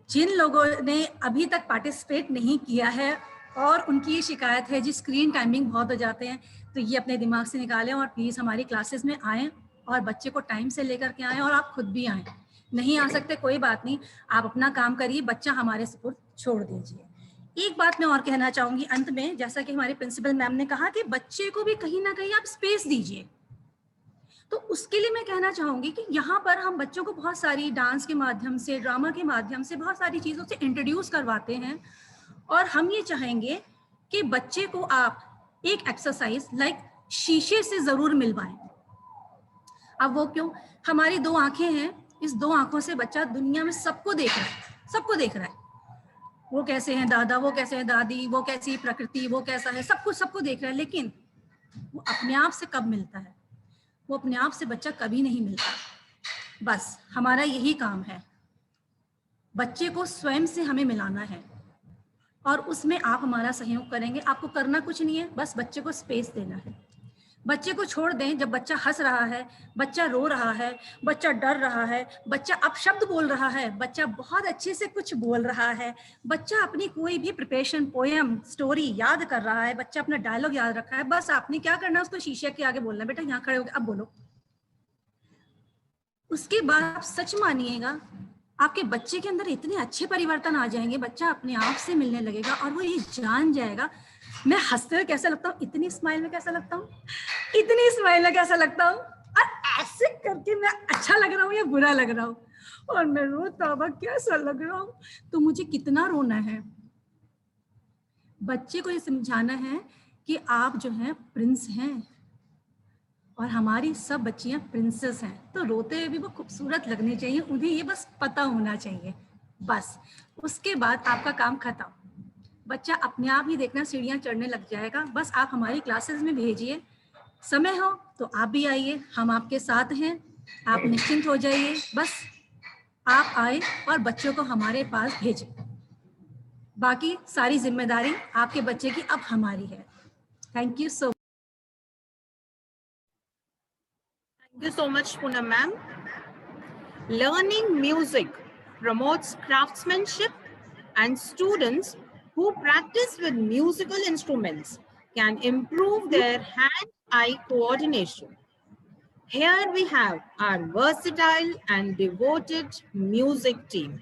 जिन लोगों ने अभी तक पार्टिसिपेट नहीं किया है और उनकी ये शिकायत है जी स्क्रीन टाइमिंग बहुत हो जाते हैं, तो ये अपने दिमाग से निकालें और प्लीज़ हमारी क्लासेस में आएँ और बच्चे को टाइम से लेकर के आएँ, और आप खुद भी आएँ। नहीं आ सकते कोई बात नहीं, आप अपना काम करिए, बच्चा हमारे सपोर्ट छोड़ दीजिए। एक बात मैं और कहना चाहूँगी अंत में, जैसा कि हमारी प्रिंसिपल मैम ने कहा कि बच्चे को भी कहीं ना कहीं आप स्पेस दीजिए, तो उसके लिए मैं कहना चाहूँगी कि यहाँ पर हम बच्चों को बहुत सारी डांस के माध्यम से, ड्रामा के माध्यम से बहुत सारी चीज़ों से इंट्रोड्यूस करवाते हैं, और हम ये चाहेंगे कि बच्चे को आप एक एक्सरसाइज लाइक शीशे से जरूर मिलवाएं। अब वो क्यों? हमारी 2 आंखें हैं, इस 2 आंखों से बच्चा दुनिया में सबको देख रहा है, सबको देख रहा है। वो कैसे हैं दादा, वो कैसे हैं दादी, वो कैसी प्रकृति, वो कैसा है, सब कुछ सबको देख रहा है, लेकिन वो अपने आप से कब मिलता है? वो अपने आप से बच्चा कभी नहीं मिलता। बस हमारा यही काम है, बच्चे को स्वयं से हमें मिलाना है, और उसमें आप हमारा सहयोग करेंगे। आपको करना कुछ नहीं है, बस बच्चे को स्पेस देना है। बच्चे को छोड़ दें, जब बच्चा हंस रहा है, बच्चा रो रहा है, बच्चा डर रहा है, बच्चा अपशब्द बोल रहा है, बच्चा बहुत अच्छे से कुछ बोल रहा है, बच्चा अपनी कोई भी प्रिपरेशन, पोएम, स्टोरी याद कर रहा है, बच्चा अपना डायलॉग याद रखा है, बस आपने क्या करना है, उसको शीशे के आगे बोलना, बेटा यहाँ खड़े होकर अब बोलो। उसके बाद आप सच मानिएगा, आपके बच्चे के अंदर इतने अच्छे परिवर्तन आ जाएंगे, बच्चा अपने आप से मिलने लगेगा और वो ये जान जाएगा मैं हंसते हुए कैसा लगता हूँ, इतनी स्माइल में कैसा लगता हूँ, इतनी स्माइल में कैसा लगता हूँ, और ऐसे करके मैं अच्छा लग रहा हूँ या बुरा लग रहा हूँ, और मैं रोता हुआ कैसा लग रहा हूँ, तो मुझे कितना रोना है। बच्चे को ये समझाना है कि आप जो हैं प्रिंस हैं और हमारी सब बच्चियां प्रिंसेस हैं, तो रोते हुए भी वो खूबसूरत लगनी चाहिए, उन्हें ये बस पता होना चाहिए। बस उसके बाद आपका काम खत्म, बच्चा अपने आप ही देखना सीढ़ियां चढ़ने लग जाएगा। बस आप हमारी क्लासेस में भेजिए, समय हो तो आप भी आइए, हम आपके साथ हैं, आप निश्चिंत हो जाइए, बस आप आए और बच्चों को हमारे पास भेजें। बाकी सारी जिम्मेदारी आपके बच्चे की अब हमारी है। Thank you so Thank you so much, Poonam ma'am. Learning music promotes craftsmanship, and students who practice with musical instruments can improve their hand-eye coordination. Here we have our versatile and devoted music team.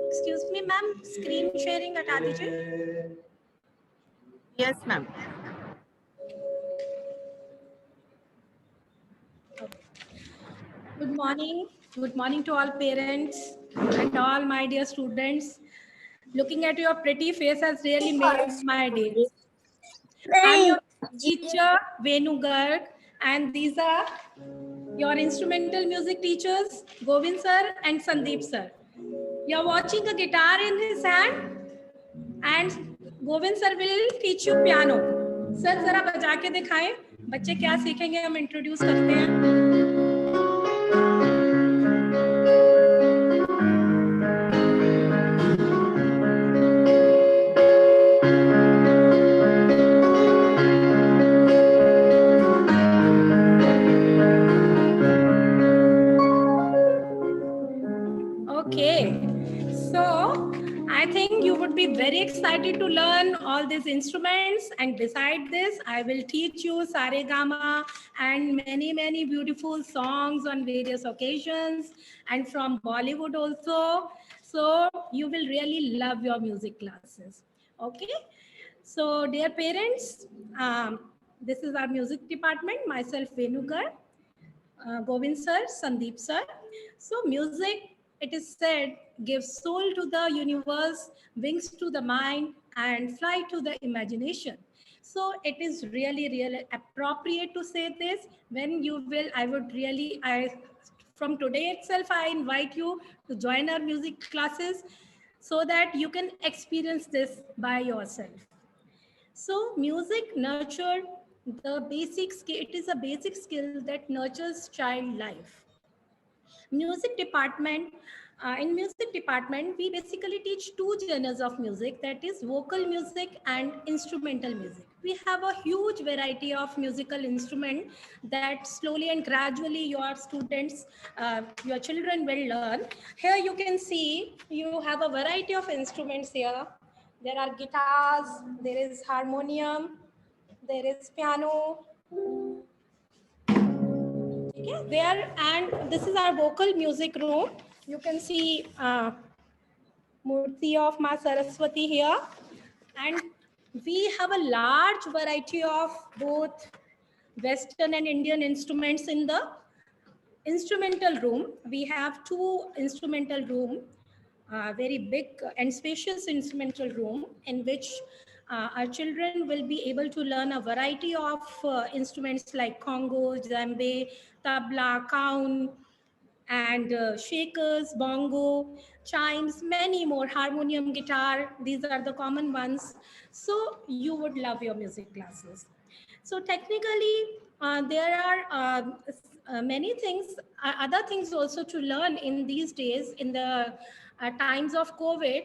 Excuse me ma'am, screen sharing हटा दीजिए। Yes, ma'am. Good morning to all parents and all my dear students. Looking at your pretty face has really made my day. I'm your teacher Venu Garg, and these are your instrumental music teachers Govind sir and Sandeep sir. You're watching a guitar in his hand, and Govind sir will teach you piano. Sir जरा बजा के दिखाएं, बच्चे क्या सीखेंगे हम introduce करते हैं। Very excited to learn all these instruments, and beside this I will teach you Saregama and many beautiful songs on various occasions, and from Bollywood also. So you will really love your music classes. Okay. So dear parents, this is our music department, myself Venukar, Govind sir, Sandeep sir. So music, it is said, gives soul to the universe, wings to the mind, and fly to the imagination. So it is really, really appropriate to say this. When you will, I would really, from today itself, I invite you to join our music classes so that you can experience this by yourself. So music nurtured the basic skill. It is a basic skill that nurtures child life. Music department. In music department, we basically teach two genres of music, that is vocal music and instrumental music. We have a huge variety of musical instrument that slowly and gradually your students, your children will learn. Here you can see you have a variety of instruments here. There are guitars, there is harmonium, there is piano. Okay, there, and this is our vocal music room. You can see Murti of Ma Saraswati here, and we have a large variety of both Western and Indian instruments in the instrumental room. We have two instrumental room, very big and spacious instrumental room in which our children will be able to learn a variety of instruments like congo, djembe, tabla, kaun, and shakers, bongo, chimes, many more, harmonium, guitar. These are the common ones. So you would love your music classes. So technically, there are many things, other things also to learn in these days. In the times of COVID,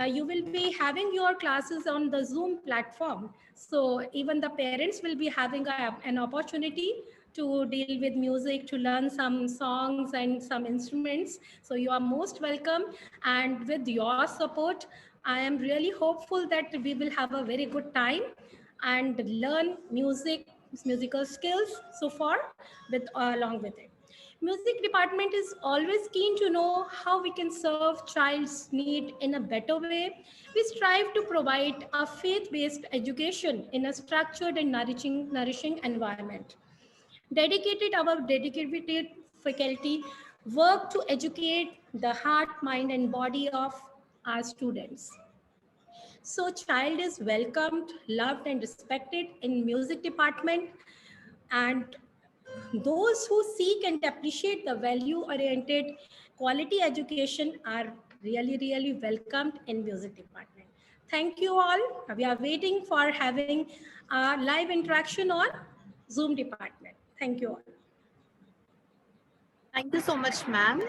you will be having your classes on the Zoom platform. So even the parents will be having an opportunity to deal with music, to learn some songs and some instruments. So you are most welcome. And with your support, I am really hopeful that we will have a very good time and learn musical skills so far with along with it. Music department is always keen to know how we can serve child's need in a better way. We strive to provide a faith-based education in a structured and nourishing environment. Our dedicated faculty work to educate the heart, mind, and body of our students. So child is welcomed, loved, and respected in music department, and those who seek and appreciate the value-oriented quality education are really, really welcomed in music department. Thank you all. We are waiting for having a live interaction on Zoom department. Thank you all. Thank you so much, ma'am.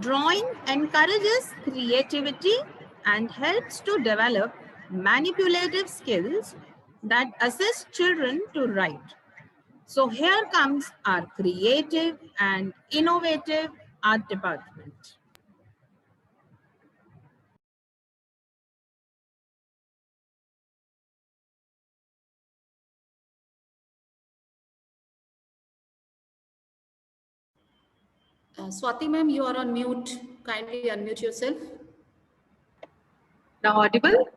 Drawing encourages creativity and helps to develop manipulative skills that assist children to write. So here comes our creative and innovative art department. Swati ma'am, you are on mute. Kindly unmute yourself. Now audible?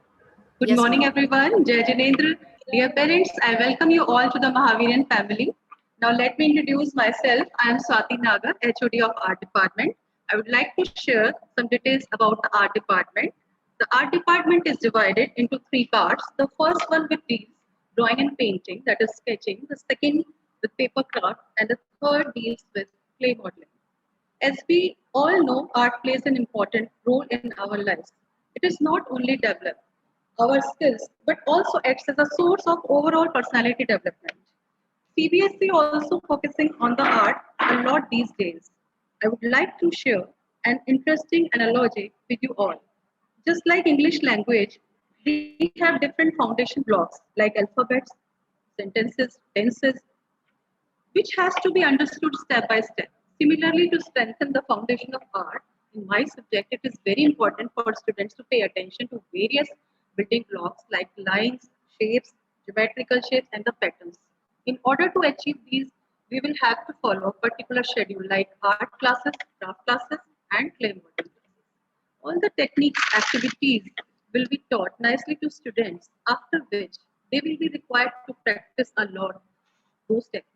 Good Yes, morning, ma'am. everyone. Jai Janendra. Dear parents, I welcome you all to the Mahavirian family. Now let me introduce myself. I am Swati Nagar, HOD of Art Department. I would like to share some details about the Art Department. The Art Department is divided into three parts. The first one with deals drawing and painting, that is sketching. The second with paper craft, and the third deals with clay modeling. As we all know, art plays an important role in our lives. It is not only develop our skills, but also acts as a source of overall personality development. CBSE also focusing on the art a lot these days. I would like to share an interesting analogy with you all. Just like English language, we have different foundation blocks like alphabets, sentences, tenses, which has to be understood step by step. Similarly, to strengthen the foundation of art, in my subject, it is very important for students to pay attention to various building blocks like lines, shapes, geometrical shapes, and the patterns. In order to achieve these, we will have to follow a particular schedule like art classes, craft classes, and clay modeling. All the techniques, activities will be taught nicely to students, after which they will be required to practice a lot those techniques.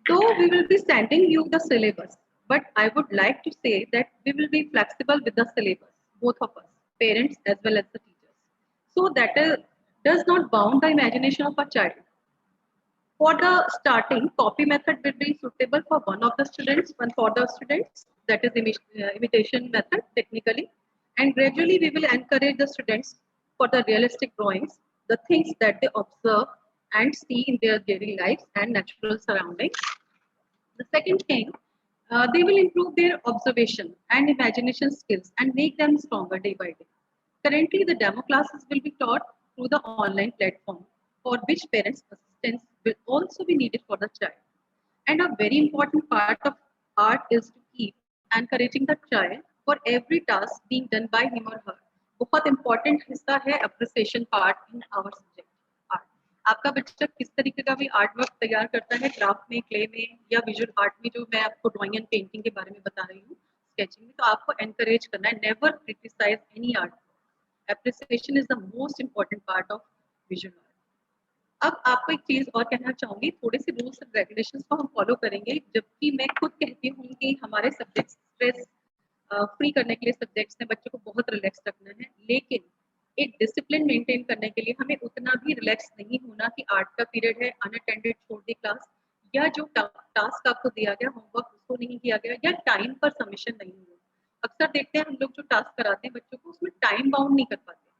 Though we will be sending you the syllabus, but I would like to say that we will be flexible with the syllabus, both of us, parents as well as the teachers. So that does not bound the imagination of a child. For the starting, copy method will be suitable for one of the students, one for the students, that is imitation method technically. And gradually we will encourage the students for the realistic drawings, the things that they observe and see in their daily lives and natural surroundings. The second thing, they will improve their observation and imagination skills and make them stronger day by day. Currently, the demo classes will be taught through the online platform, for which parents' assistance will also be needed for the child. And a very important part of art is to keep encouraging the child for every task being done by him or her. बहुत important हिस्सा है appreciation part in our subject art. आपका बच्चा किस तरीके का भी art work तैयार करता है, क्राफ्ट में, क्ले में या विजुअल आर्ट में, जो मैं आपको ड्राइंग एंड पेंटिंग के बारे में बता रही हूँ, स्केचिंग में, तो आपको एनकरेज करना है. Never criticise any art. Appreciation is the most important part of visual art. अब आपको एक चीज और कहना चाहूंगी, थोड़े से रूल्स एंड रेगुलेशंस को हम फॉलो करेंगे, जबकि मैं खुद कहती हूँ कि हमारे सब्जेक्ट स्ट्रेस फ्री करने के लिए सब्जेक्ट्स में बच्चों को बहुत रिलैक्स रखना है, लेकिन एक डिसिप्लिन मेंटेन करने के लिए हमें उतना भी रिलैक्स नहीं होना कि आर्ट का पीरियड है, अनअटेंडेड छोड़ दी क्लास, या जो टास्क आपको दिया गया होमवर्क उसको नहीं किया गया, या टाइम पर सबमिशन नहीं हुआ. अक्सर देखते हैं हम लोग जो टास्क कराते हैं बच्चों को, उसमें टाइम बाउंड नहीं कर पाते.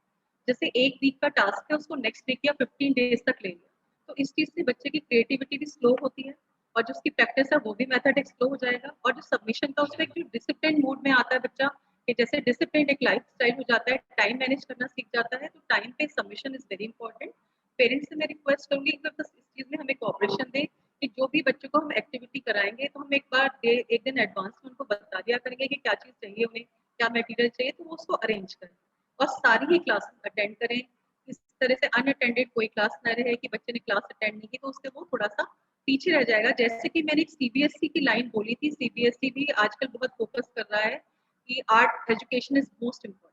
जैसे एक वीक का टास्क है, उसको नेक्स्ट वीक या 15 डेज तक ले लिया, तो इस चीज से बच्चे की क्रिएटिविटी भी स्लो होती है, और जो उसकी प्रैक्टिस है वो भी मैथड स्लो हो जाएगा, और जो सबमिशन का उसमें जो डिसिप्लिन मोड में आता है बच्चा, कि जैसे डिसिप्लिन एक लाइफ स्टाइल हो जाता है, टाइम मैनेज करना सीख जाता है, तो टाइम पे submission is very important. Parents से मैं रिक्वेस्ट करूंगी कि बस इस चीज में हमें कोऑपरेशन दें, कि जो भी बच्चों को हम एक्टिविटी कराएंगे तो हम एक दिन एडवांस में उनको बता दिया करेंगे कि क्या चीज चाहिए उन्हें, क्या मटेरियल चाहिए, तो वो उसको अरेंज करें और सारी ही क्लासेस अटेंड करें. इस तरह से अनअटेंडेड कोई क्लास ना रहे कि बच्चे ने क्लास अटेंड नहीं की तो उससे वो थोड़ा सा पीछे रह जाएगा. जैसे कि मैंने एक सीबीएसई की लाइन बोली थी, सीबीएसई भी आजकल बहुत फोकस कर रहा है कि art education is most important.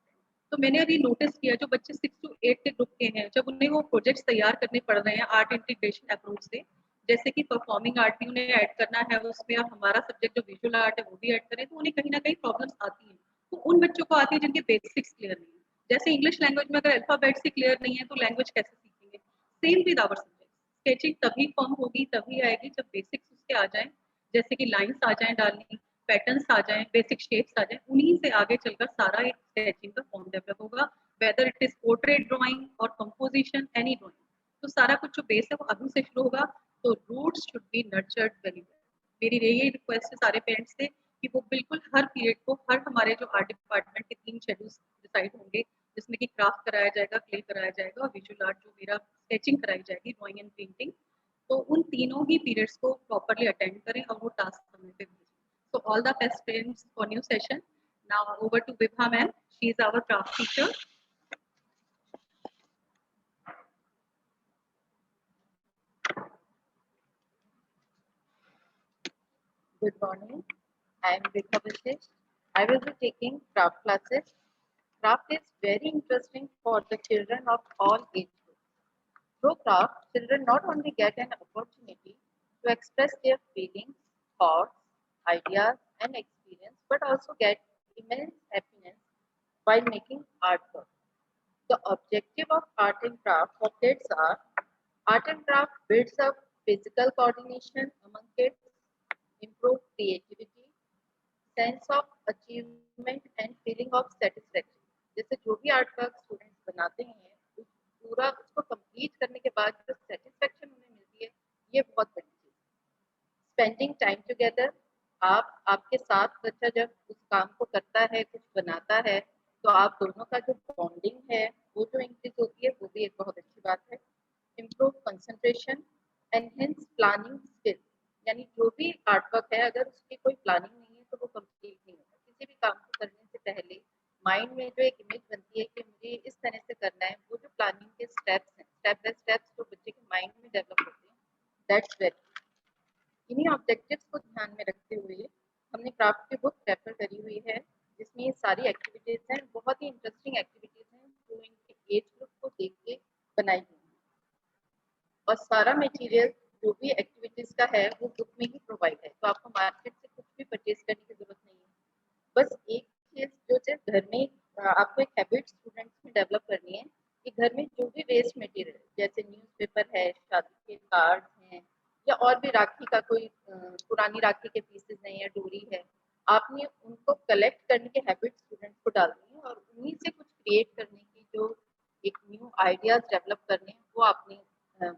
तो मैंने अभी नोटिस किया, जो बच्चे 6 to 8 के ग्रुप के हैं, जब उन्हें वो प्रोजेक्ट्स तैयार करने पड़ रहे हैं आर्ट इंटीग्रेशन अप्रोच से, जैसे कि परफॉर्मिंग आर्ट भी उन्हें ऐड करना है उसमें, और हमारा सब्जेक्ट जो विजुअल आर्ट है वो भी ऐड करें, तो उन्हें कहीं ना कहीं प्रॉब्लम्स आती हैं. तो उन बच्चों को आती है जिनके बेसिक्स क्लियर नहीं है. जैसे इंग्लिश लैंग्वेज में अगर अल्फाबेट से क्लियर नहीं है तो लैंग्वेज कैसे सीखेंगे. Same with our subject. Sketching तभी फॉर्म होगी, तभी आएगी जब बेसिक्स उसके आ जाएं, जैसे कि लाइंस आ जाएं डालनी, पैटर्न्स आ जाएं, बेसिक शेप्स आ जाएं, उन्हीं से आगे चलकर सारा एक स्केचिंग का फॉर्म डेवलप होगा, whether it is portrait drawing और कंपोजिशन, एनी ड्राइंग. तो सारा कुछ जो बेस है वो अभी से शुरू होगा. तो roots should be nurtured very well. मेरी यही रिक्वेस्ट है सारे पेरेंट्स से कि वो बिल्कुल हर पीरियड को, हर हमारे जो आर्ट डिपार्टमेंट के 3 शेड्यूल्स डिसाइड होंगे, जिसमें कि क्राफ्ट कराया जाएगा, क्ले कराया जाएगा और विजुअल आर्ट जो मेरा स्केचिंग कराई जाएगी, ड्राइंग एंड पेंटिंग, तो उन तीनों ही पीरियड्स को प्रॉपरली अटेंड करें और वो टास्क समय पे भेजें. So all the best parents for new session. Now over to Vibha ma'am. She is our craft teacher. Good morning. I am Vibha Vishesh. I will be taking craft classes. Craft is very interesting for the children of all age groups. Through craft, children not only get an opportunity to express their feelings, thoughts, ideas, and experience, but also get immense happiness while making artwork. The objective of art and craft for kids are: art and craft builds up physical coordination among kids, improve creativity, sense of achievement, and feeling of satisfaction. जैसे जो भी art work students बनाते हैं, पूरा उसको complete करने के बाद जो सेटिस्फेक्शन उन्हें मिलती है, ये बहुत बड़ी चीज़. स्पेंडिंग टाइम टुगेदर, आपके साथ बच्चा जब उस काम को करता है, कुछ बनाता है, तो आप दोनों का जो बॉन्डिंग है वो जो इंक्रीज होती है, वो भी एक बहुत अच्छी बात है. Improve concentration, enhance planning skill, यानी जो भी आर्ट वर्क है अगर उसकी कोई प्लानिंग नहीं है तो वो कंप्लीट नहीं होता. किसी भी काम को करने से पहले माइंड में जो एक इमेज बनती है कि मुझे इस तरह से करना है, वो जो प्लानिंग के स्टेप्स हैं, स्टेप बाय स्टेप्स जो बच्चे के माइंड में डेवलप होते हैं, दैट्स वेरी. इन्हीं ऑब्जेक्टिव्स को ध्यान में रखते हुए हमने क्राफ्ट की बुक रेफर करी हुई है, जिसमें ये सारी एक्टिविटीज सारा मटेरियल जो भी एक्टिविटीज का है वो बुक में ही प्रोवाइड है, तो आपको मार्केट से कुछ भी परचेज करने की जरूरत नहीं है। बस एक चीज जो सिर्फ घर में आपको एक हैबिट स्टूडेंट्स में डेवलप करनी है कि घर में जो भी वेस्ट मटेरियल जैसे न्यूज़पेपर है, शादी के कार्ड्स हैं, या और भी राखी का कोई पुरानी राखी के पीसेस हैं या डोरी है, आपने उनको कलेक्ट करने की हैबिट स्टूडेंट्स को डालनी है और उन्हीं से कुछ क्रिएट करने की जो एक न्यू आइडियाज डेवलप करने हैं वो आपने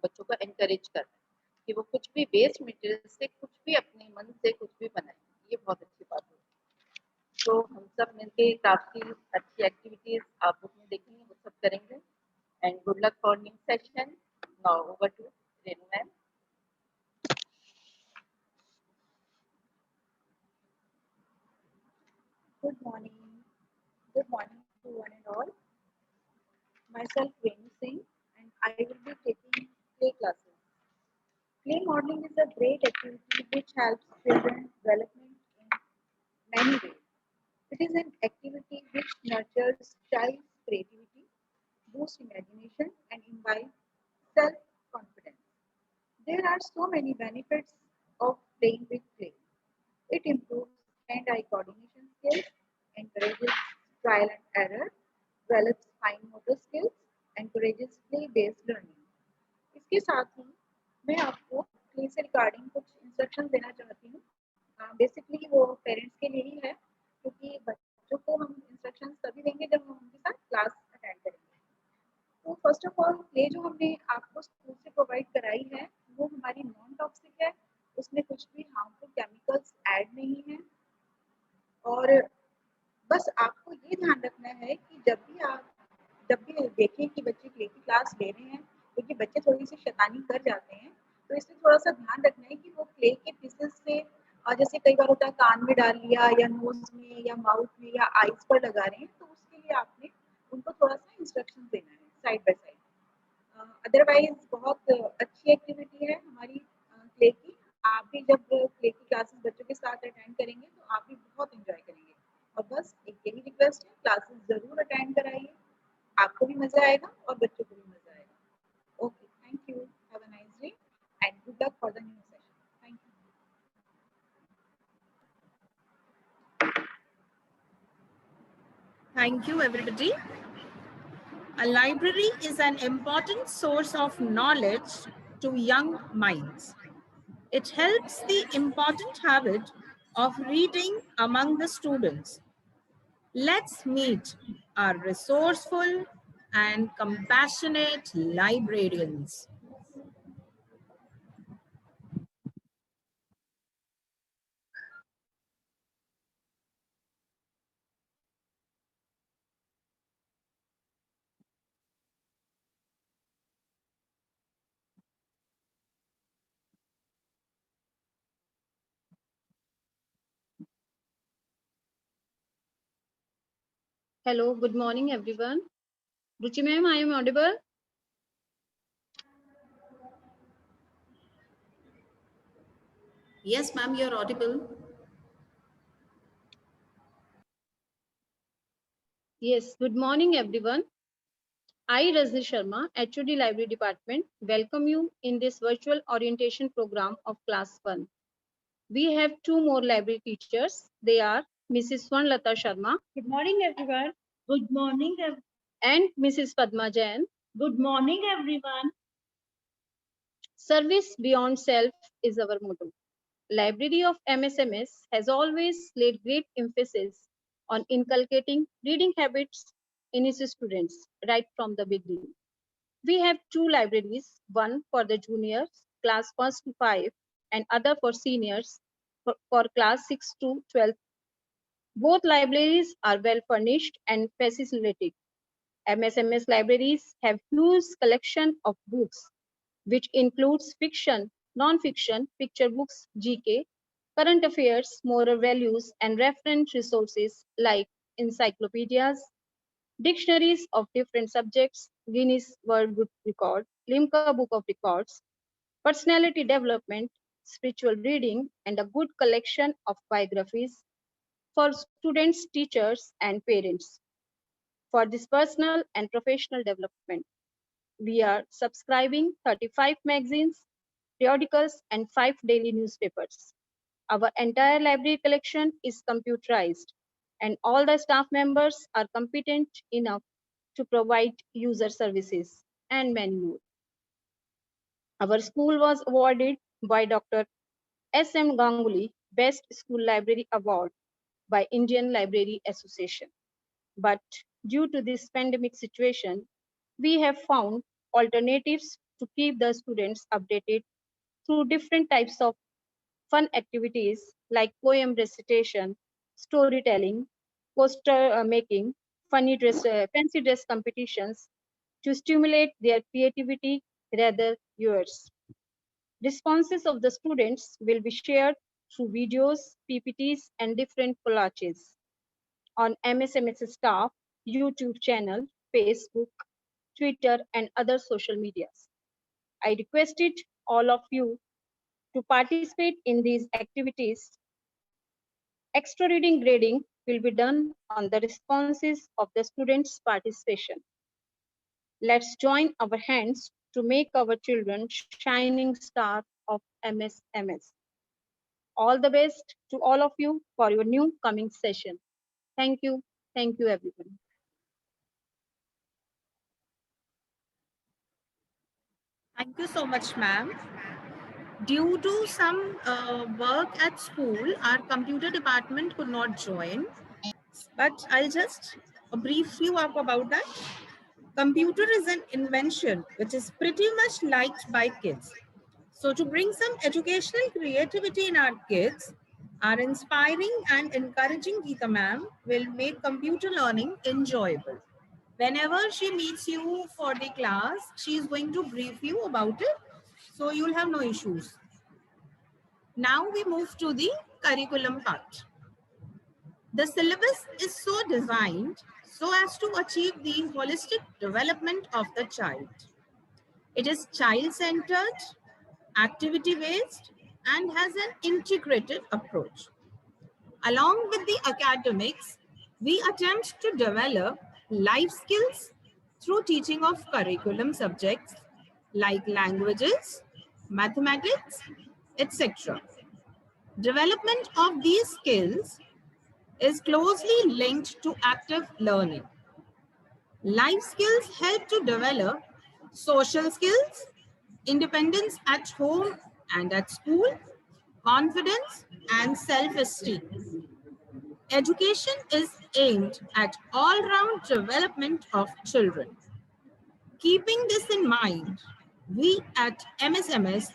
बच्चों को एनकरेज करना है कि वो कुछ भी वेस्ट मटेरियल से कुछ भी अपने मन से कुछ भी बनाए। ये बहुत अच्छी बात है। तो हम सब मिलके काफी अच्छी एक्टिविटीज आप बुक में देखेंगे, वो सब करेंगे। And good luck for new session. Now over to Renu ma'am. Good morning. Good morning to one and all. Myself Renu Singh, and I will be taking clay classes. Clay modeling is a great activity which helps children development in many ways. It is an activity which nurtures child's creativity, boosts imagination, and imbibes self-confidence. There are so many benefits of playing with clay. It improves hand-eye coordination skills, encourages trial and error, develops fine motor skills, encourages play-based learning. इसके साथ ही मैं आपको clay से regarding कुछ instruction देना चाहती हूँ। Basically वो पेरेंट्स के लिए ही है, क्योंकि बच्चों को हम इंस्ट्रक्शन तभी देंगे जब हम उनके साथ क्लास अटेंड करेंगे। तो फर्स्ट ऑफ ऑल क्ले जो हमने आपको स्कूल से प्रोवाइड कराई है वो हमारी नॉन टॉक्सिक है, उसमें कुछ भी हार्मफुल केमिकल्स ऐड नहीं है। और बस आपको ये ध्यान रखना है कि जब भी देखें कि बच्चे क्ले की क्लास ले रहे हैं, क्योंकि बच्चे थोड़ी सी शैतानी कर जाते हैं, तो इसमें थोड़ा सा ध्यान रखना है कि वो क्ले के पीसेस से जैसे कई बार होता है कान में डाल लिया या नोज में या माउथ में या आईज पर लगा रहे हैं, तो उसके लिए आपने उनको थोड़ा सा इंस्ट्रक्शन देना है साइड बाय साइड। अदरवाइज बहुत अच्छी एक्टिविटी है हमारी क्ले की। आप भी जब क्ले की क्लासेस बच्चों के साथ अटेंड करेंगे तो आप भी बहुत एंजॉय करेंगे। और बस एक यही रिक्वेस्ट है, क्लासेस जरूर अटेंड कराइए, आपको भी मजा आएगा और बच्चों को भी मजा आएगा। Okay, thank you, have a nice day and good luck for the new session. Thank you. Thank you, everybody. A library is an important source of knowledge to young minds. It helps the important habit of reading among the students. Let's meet our resourceful and compassionate librarians. Hello, good morning, everyone. Ruchi ma'am, I am audible? Yes, ma'am, you're audible. Yes, good morning, everyone. I, Rajni Sharma, HOD Library Department, welcome you in this virtual orientation program of Class 1. We have two more library teachers. They are Mrs. Swarnlata Sharma. Good morning, everyone. Good morning, and Mrs. Padma Jain. Good morning, everyone. Service beyond self is our motto. Library of MSMS has always laid great emphasis on inculcating reading habits in its students right from the beginning. We have two libraries, one for the juniors, class 1 to 5, and other for seniors, for class 6 to 12. Both libraries are well furnished and facilitated. MSMS libraries have huge collection of books, which includes fiction, non-fiction, picture books, GK, current affairs, moral values, and reference resources like encyclopedias, dictionaries of different subjects, Guinness World Book Record, Limca Book of Records, personality development, spiritual reading, and a good collection of biographies for students, teachers, and parents for this personal and professional development. We are subscribing 35 magazines, periodicals, and 5 daily newspapers. Our entire library collection is computerized, and all the staff members are competent enough to provide user services and many more. Our school was awarded by Dr. S.M. Ganguly Best School Library Award by Indian Library Association. But due to this pandemic situation, we have found alternatives to keep the students updated through different types of fun activities like poem recitation, storytelling, poster making, fancy dress competitions to stimulate their creativity rather yours. Responses of the students will be shared through videos, PPTs, and different collages on MSMS staff, YouTube channel, Facebook, Twitter, and other social medias. I requested all of you to participate in these activities. Extra reading grading will be done on the responses of the students' participation. Let's join our hands to make our children shining star of MSMS. All the best to all of you for your new coming session. Thank you. Thank you, everyone. Thank you so much, ma'am. Due to some work at school, our computer department could not join, but I'll just brief you up about that. Computer is an invention which is pretty much liked by kids. So to bring some educational creativity in our kids, our inspiring and encouraging Geeta ma'am will make computer learning enjoyable. Whenever she meets you for the class, she is going to brief you about it. So you'll have no issues. Now we move to the curriculum part. The syllabus is so designed so as to achieve the holistic development of the child. It is child-centered, activity-based, and has an integrated approach. Along with the academics, we attempt to develop life skills through teaching of curriculum subjects like languages, mathematics, etc. Development of these skills is closely linked to active learning. Life skills help to develop social skills, independence at home and at school, confidence and self-esteem. Education is aimed at all-round development of children. Keeping this in mind, we at MSMS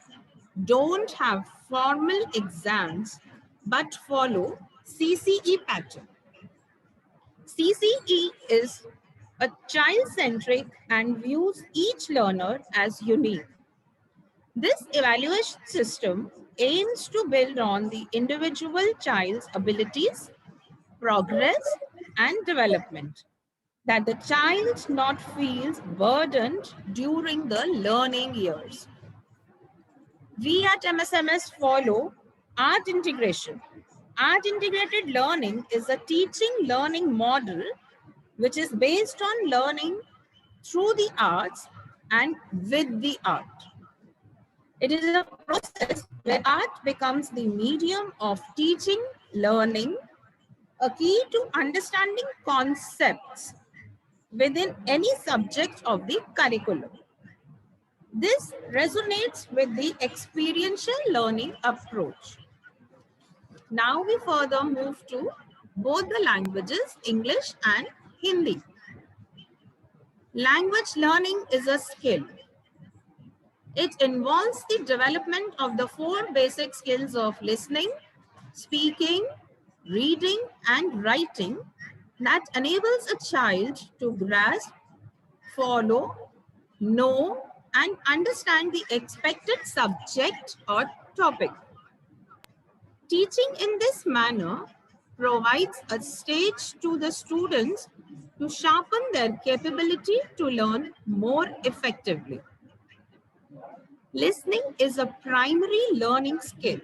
don't have formal exams but follow CCE pattern. CCE is a child-centric and views each learner as unique. This evaluation system aims to build on the individual child's abilities, progress, and development, that the child not feels burdened during the learning years. We at MSMS follow art integration. Art integrated learning is a teaching learning model which is based on learning through the arts and with the art. It is a process where art becomes the medium of teaching, learning, a key to understanding concepts within any subject of the curriculum. This resonates with the experiential learning approach. Now we further move to both the languages, English and Hindi. Language learning is a skill. It involves the development of the 4 basic skills of listening, speaking, reading, and writing that enables a child to grasp, follow, know, and understand the expected subject or topic. Teaching in this manner provides a stage to the students to sharpen their capability to learn more effectively. Listening is a primary learning skill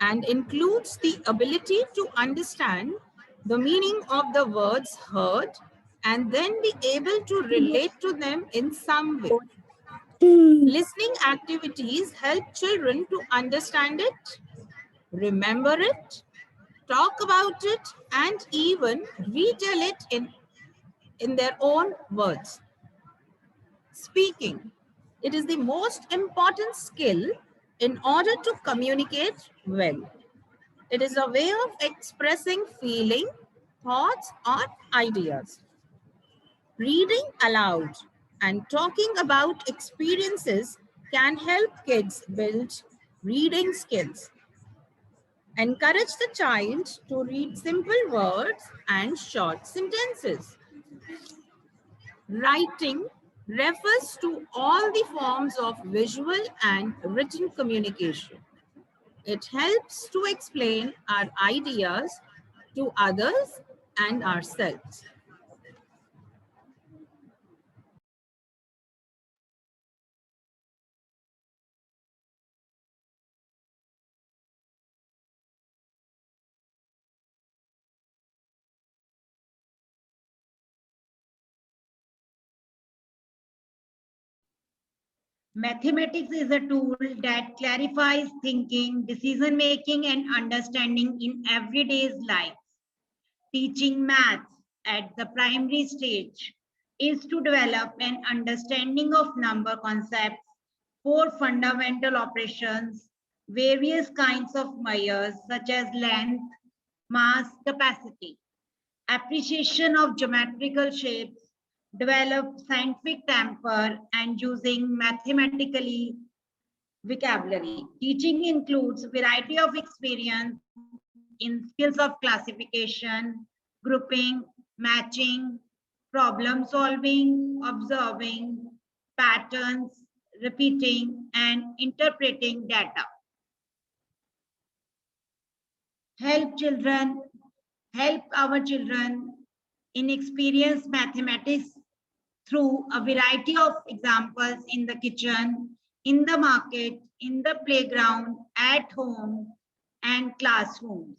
and includes the ability to understand the meaning of the words heard and then be able to relate to them in some way. Listening activities help children to understand it, remember it, talk about it, and even retell it in their own words. Speaking. It is the most important skill in order to communicate well. It is a way of expressing feeling, thoughts, or ideas. Reading aloud and talking about experiences can help kids build reading skills. Encourage the child to read simple words and short sentences. Writing refers to all the forms of visual and written communication. It helps to explain our ideas to others and ourselves. Mathematics is a tool that clarifies thinking, decision-making, and understanding in everyday's life. Teaching maths at the primary stage is to develop an understanding of number concepts, 4 fundamental operations, various kinds of measures such as length, mass, capacity, appreciation of geometrical shapes, develop scientific temper, and using mathematically vocabulary. Teaching includes a variety of experience in skills of classification, grouping, matching, problem solving, observing patterns, repeating, and interpreting data. Help our children in experience mathematics through a variety of examples in the kitchen, in the market, in the playground, at home, and classrooms.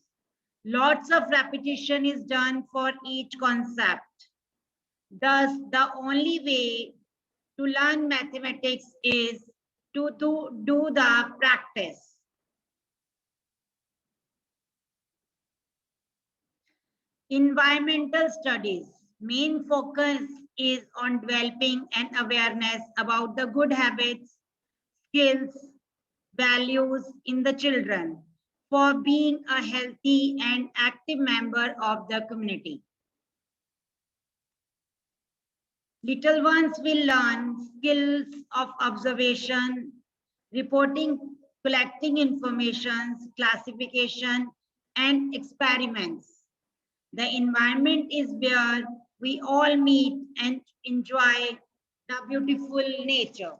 Lots of repetition is done for each concept. Thus, the only way to learn mathematics is to do the practice. Environmental studies. Main focus is on developing an awareness about the good habits, skills, values in the children for being a healthy and active member of the community. Little ones will learn skills of observation, reporting, collecting information, classification, and experiments. The environment is where we all meet and enjoy the beautiful nature.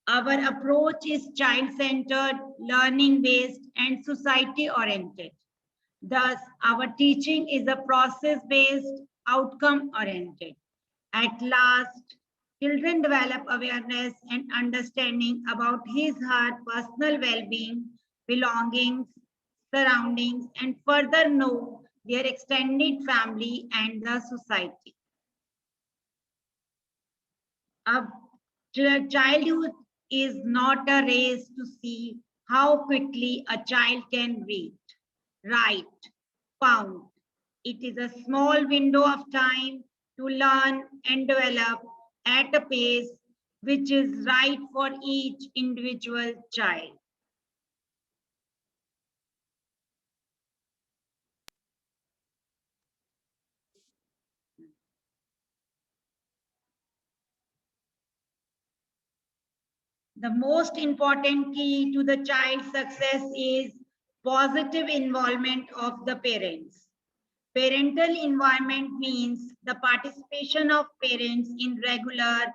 Our approach is child-centered, learning-based, and society-oriented. Thus, our teaching is a process-based, outcome-oriented. At last, children develop awareness and understanding about his/her personal well-being, belongings, surroundings, and further know their extended family and the society. Childhood is not a race to see how quickly a child can read, write, count. It is a small window of time to learn and develop at a pace which is right for each individual child. The most important key to the child's success is positive involvement of the parents. Parental involvement means the participation of parents in regular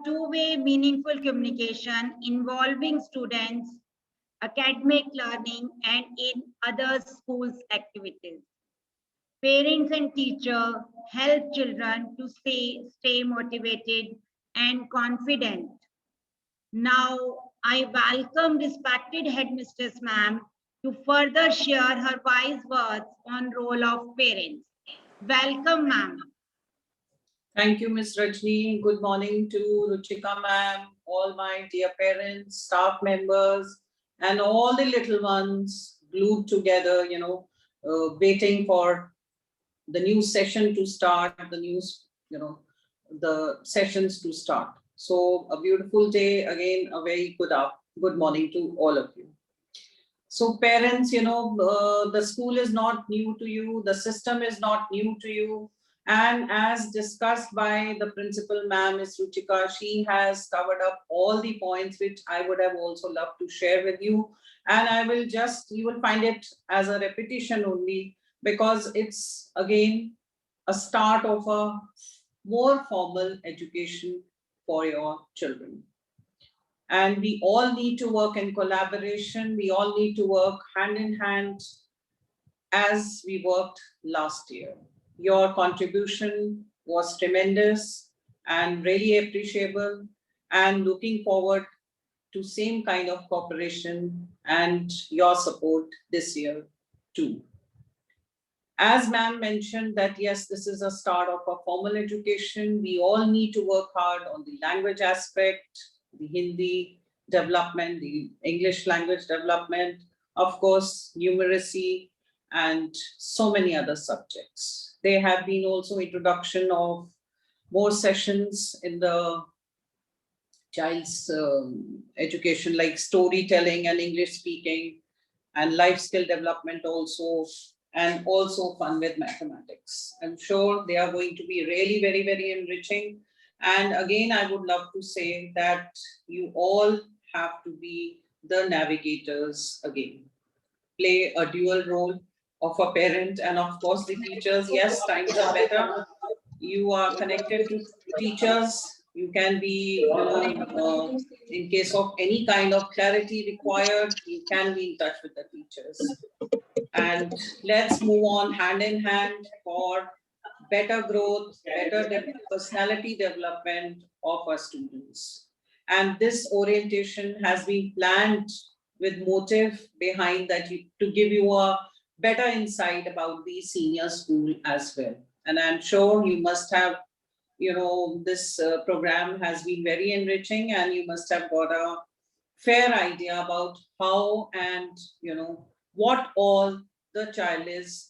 two-way meaningful communication involving students, academic learning, and in other schools activities. Parents and teachers help children to stay motivated and confident. Now, I welcome respected headmistress ma'am to further share her wise words on role of parents. Welcome, ma'am. Thank you, Ms. Rajni. Good morning to Ruchika ma'am, all my dear parents, staff members, and all the little ones glued together, waiting for the new session to start, the sessions to start. So a beautiful day, again, a very good morning to all of you. So parents, the school is not new to you, the system is not new to you. And as discussed by the principal ma'am, Ms. Ruchika, she has covered up all the points which I would have also loved to share with you. And you will find it as a repetition only, because it's again a start of a more formal education for your children. And we all need to work in collaboration. We all need to work hand in hand as we worked last year. Your contribution was tremendous and really appreciable, and looking forward to same kind of cooperation and your support this year too. As ma'am mentioned that yes, this is a start of a formal education. We all need to work hard on the language aspect, the Hindi development, the English language development, of course, numeracy, and so many other subjects. There have been also introduction of more sessions in the child's education, like storytelling and English speaking, and life skill development also, and also fun with mathematics. I'm sure they are going to be really very, very enriching. And again, I would love to say that you all have to be the navigators again. Play a dual role of a parent and of course the teachers. Yes, times are better. You are connected to teachers. You can be, in case of any kind of clarity required, you can be in touch with the teachers. And let's move on hand in hand for better growth, better personality development of our students. And this orientation has been planned with motive behind that to give you a better insight about the senior school as well. And I'm sure you must have, this program has been very enriching, and you must have got a fair idea about how and, what all the child is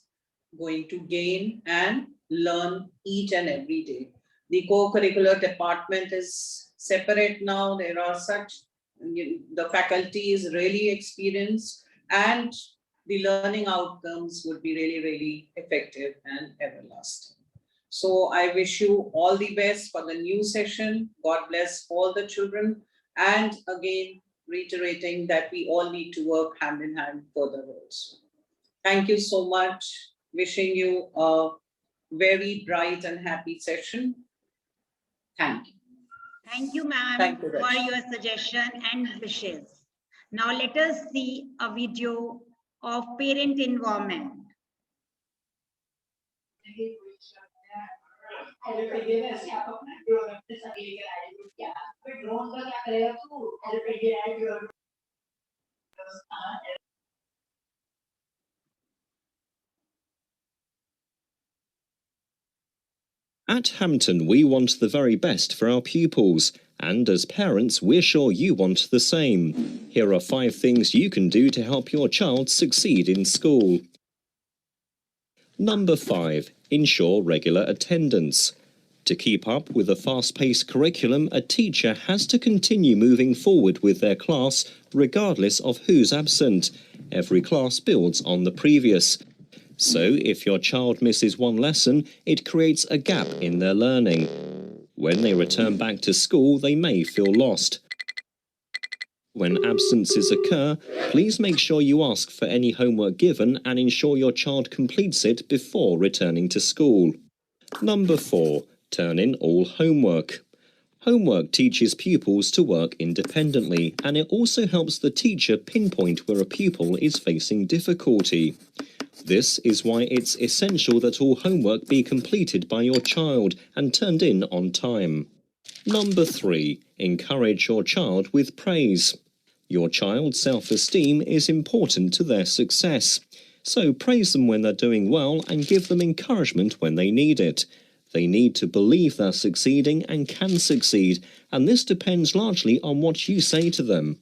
going to gain and learn each and every day. The co-curricular department is separate now. There are the faculty is really experienced, and the learning outcomes would be really, really effective and everlasting. So I wish you all the best for the new session. God bless all the children. And again, reiterating that we all need to work hand in hand further also. Thank you so much. Wishing you a very bright and happy session. Thank you. Thank you, ma'am, for your suggestion and wishes. Now let us see a video of parent involvement. At Hampton, we want the very best for our pupils, and as parents, we're sure you want the same. Here are 5 things you can do to help your child succeed in school. Number 5. Ensure regular attendance. To keep up with a fast-paced curriculum, a teacher has to continue moving forward with their class regardless of who's absent. Every class builds on the previous. So, if your child misses one lesson, it creates a gap in their learning. When they return back to school, they may feel lost. When absences occur, please make sure you ask for any homework given and ensure your child completes it before returning to school. Number 4. Turn in all homework. Homework teaches pupils to work independently, and it also helps the teacher pinpoint where a pupil is facing difficulty. This is why it's essential that all homework be completed by your child and turned in on time. Number 3. Encourage your child with praise. Your child's self-esteem is important to their success. So praise them when they're doing well and give them encouragement when they need it. They need to believe they're succeeding and can succeed, and this depends largely on what you say to them.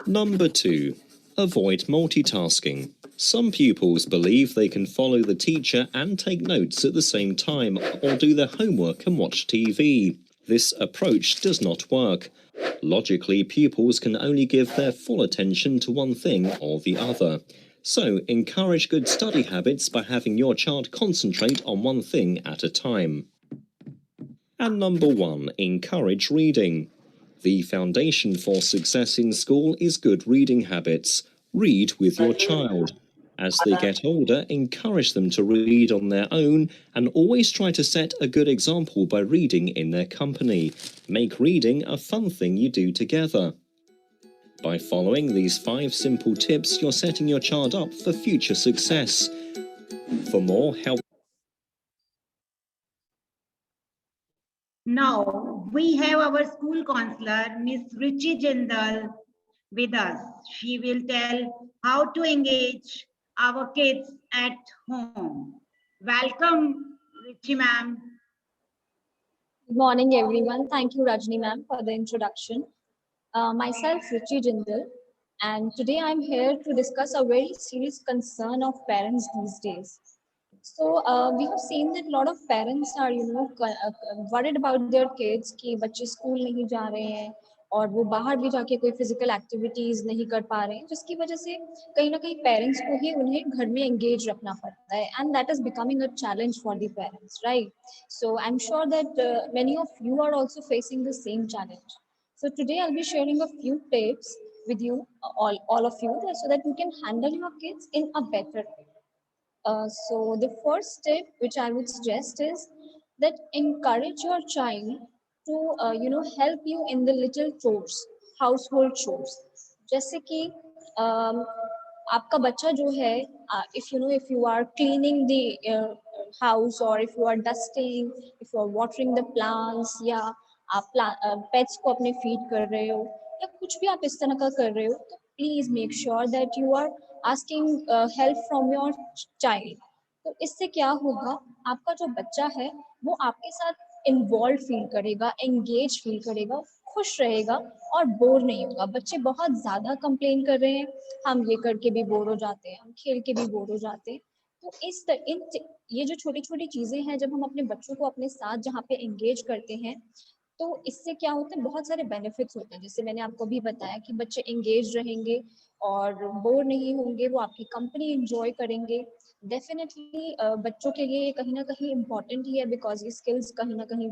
Number 2. Avoid multitasking. Some pupils believe they can follow the teacher and take notes at the same time, or do their homework and watch TV. This approach does not work. Logically, pupils can only give their full attention to one thing or the other. So, encourage good study habits by having your child concentrate on one thing at a time. And number 1, encourage reading. The foundation for success in school is good reading habits. Read with your child. As they get older, encourage them to read on their own and always try to set a good example by reading in their company. Make reading a fun thing you do together. By following these 5 simple tips, you're setting your child up for future success. For more help. Now we have our school counselor, Miss Ruchi Jindal, with us. She will tell how to engage our kids at home. Welcome, Ruchi ma'am. Good morning, everyone. Thank you, Rajni ma'am, for the introduction. Myself, Ruchi Jindal, and today I'm here to discuss a very serious concern of parents these days. So we have seen that a lot of parents are, worried about their kids कि बच्चे school नहीं जा रहे हैं और वो बाहर भी जाके कोई फिजिकल एक्टिविटीज नहीं कर पा रहे हैं, जिसकी वजह से कहीं ना कहीं पेरेंट्स को ही उन्हें घर में एंगेज रखना पड़ता है, and that is becoming a challenge for the parents, right? So I am sure that many of you are also facing the same challenge. So today I'll be sharing a few tips with you, all of you, so that you can handle your kids in a better way. So the first tip which I would suggest is that encourage your child to help you in the little chores, household chores. जैसे कि आपका बच्चा जो है, if you are cleaning the house, or if you are dusting, if you are watering the plants, या आप pets को अपने फीड कर रहे हो, या कुछ भी आप इस तरह का कर रहे हो, तो please make sure that you are asking help from your child. तो इससे क्या होगा, आपका जो बच्चा है वो आपके साथ इन्वॉल्व फील करेगा, एंगेज फील करेगा, खुश रहेगा और बोर नहीं होगा. बच्चे बहुत ज्यादा कंप्लेन कर रहे हैं, हम ये करके भी बोर हो जाते हैं, हम खेल के भी बोर हो जाते हैं. तो ये जो छोटी छोटी चीजें हैं, जब हम अपने बच्चों को अपने साथ जहाँ पे एंगेज करते हैं, तो इससे क्या होता है, बहुत सारे बेनिफिट्स होते हैं. जैसे मैंने आपको भी बताया कि बच्चे एंगेज रहेंगे और बोर नहीं होंगे, वो आपकी कंपनी एंजॉय करेंगे. डेफिनेटली बच्चों के लिए कहीं ना कहीं इम्पोर्टेंट ही है, बिकॉज ये स्किल्स कहीं ना कहीं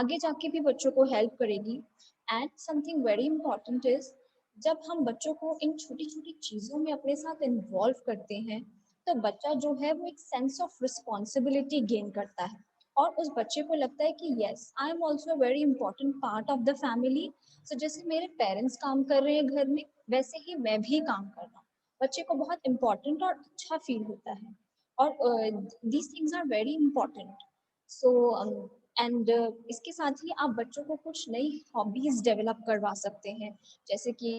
आगे जाके भी बच्चों को हेल्प करेगी. And something very important is, जब हम बच्चों को इन छोटी छोटी चीज़ों में अपने साथ इन्वॉल्व करते हैं, तो बच्चा जो है वो एक सेंस ऑफ रिस्पॉन्सिबिलिटी गेन करता है, और उस बच्चे को लगता है कि yes, I am also a very important part of the family. So जैसे मेरे पेरेंट्स काम कर रहे हैं घर में, वैसे ही मैं भी काम कर रहा हूँ. बच्चे को बहुत इंपॉर्टेंट और अच्छा फील होता है, और these things are very important. So and इसके साथ ही आप बच्चों को कुछ नई हॉबीज डेवलप करवा सकते हैं. जैसे कि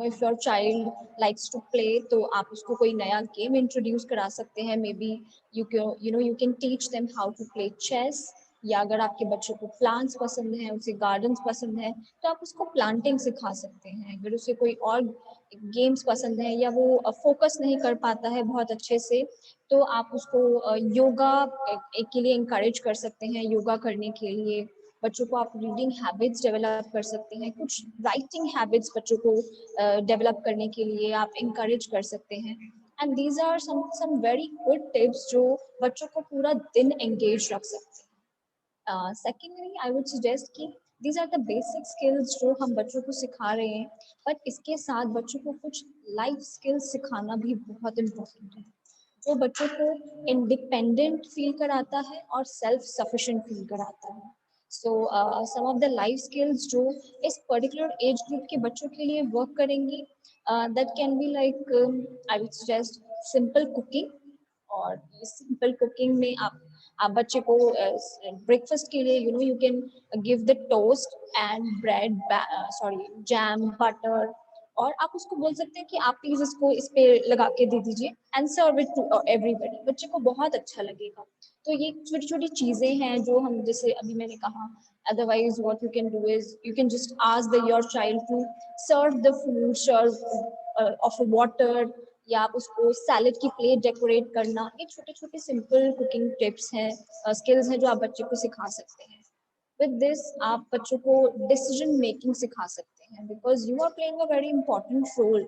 if your child likes to play, तो आप उसको कोई नया गेम इंट्रोड्यूस करा सकते हैं. Maybe you can teach them how to play chess, या अगर आपके बच्चों को प्लांट्स पसंद है, उसे गार्डन्स पसंद है, तो आप उसको प्लांटिंग सिखा सकते हैं. अगर उसे कोई और गेम्स पसंद है, या वो फोकस नहीं कर पाता है बहुत अच्छे से, तो आप उसको योगा के लिए इंकरेज कर सकते हैं. योगा करने के लिए बच्चों को आप रीडिंग हैबिट्स डेवलप कर सकते हैं. कुछ राइटिंग हैबिट्स बच्चों को डेवलप करने के लिए आप इंकरेज कर सकते हैं. And these are some very good tips जो बच्चों को पूरा दिन एंगेज रख सकते हैं. सेकेंडली आई वुड सजेस्ट कि these are the basic skills जो हम बच्चों को सिखा रहे हैं, बट इसके साथ बच्चों को कुछ लाइफ स्किल्स सिखाना भी बहुत इम्पोर्टेंट है, जो बच्चों को इंडिपेंडेंट फील कराता है और सेल्फ सफिशिएंट फील कराता है. सो सम ऑफ द लाइफ स्किल्स जो इस पर्टिकुलर एज ग्रुप के बच्चों के लिए वर्क करेंगी, that can be like, I would suggest simple cooking. और सिंपल कुकिंग में आप बच्चे को ब्रेकफास्ट के लिए you can give the toast and bread, jam, butter, और आप उसको बोल सकते हैं कि आप प्लीज इसको इस पे लगा के दे दीजिए and serve it to everybody, बच्चे को बहुत अच्छा लगेगा। तो ये छोटी छोटी चीजें हैं जो हम, जैसे अभी मैंने कहा, otherwise what you can do is you can just ask your child to serve the food, serve of water, या आप उसको सैलेड की प्लेट डेकोरेट करना। ये छोटे छोटे सिंपल कुकिंग टिप्स हैं, स्किल्स हैं जो आप बच्चे को सिखा सकते हैं। विद दिस आप बच्चों को डिसीजन मेकिंग सिखा सकते हैं, because you are playing a very important role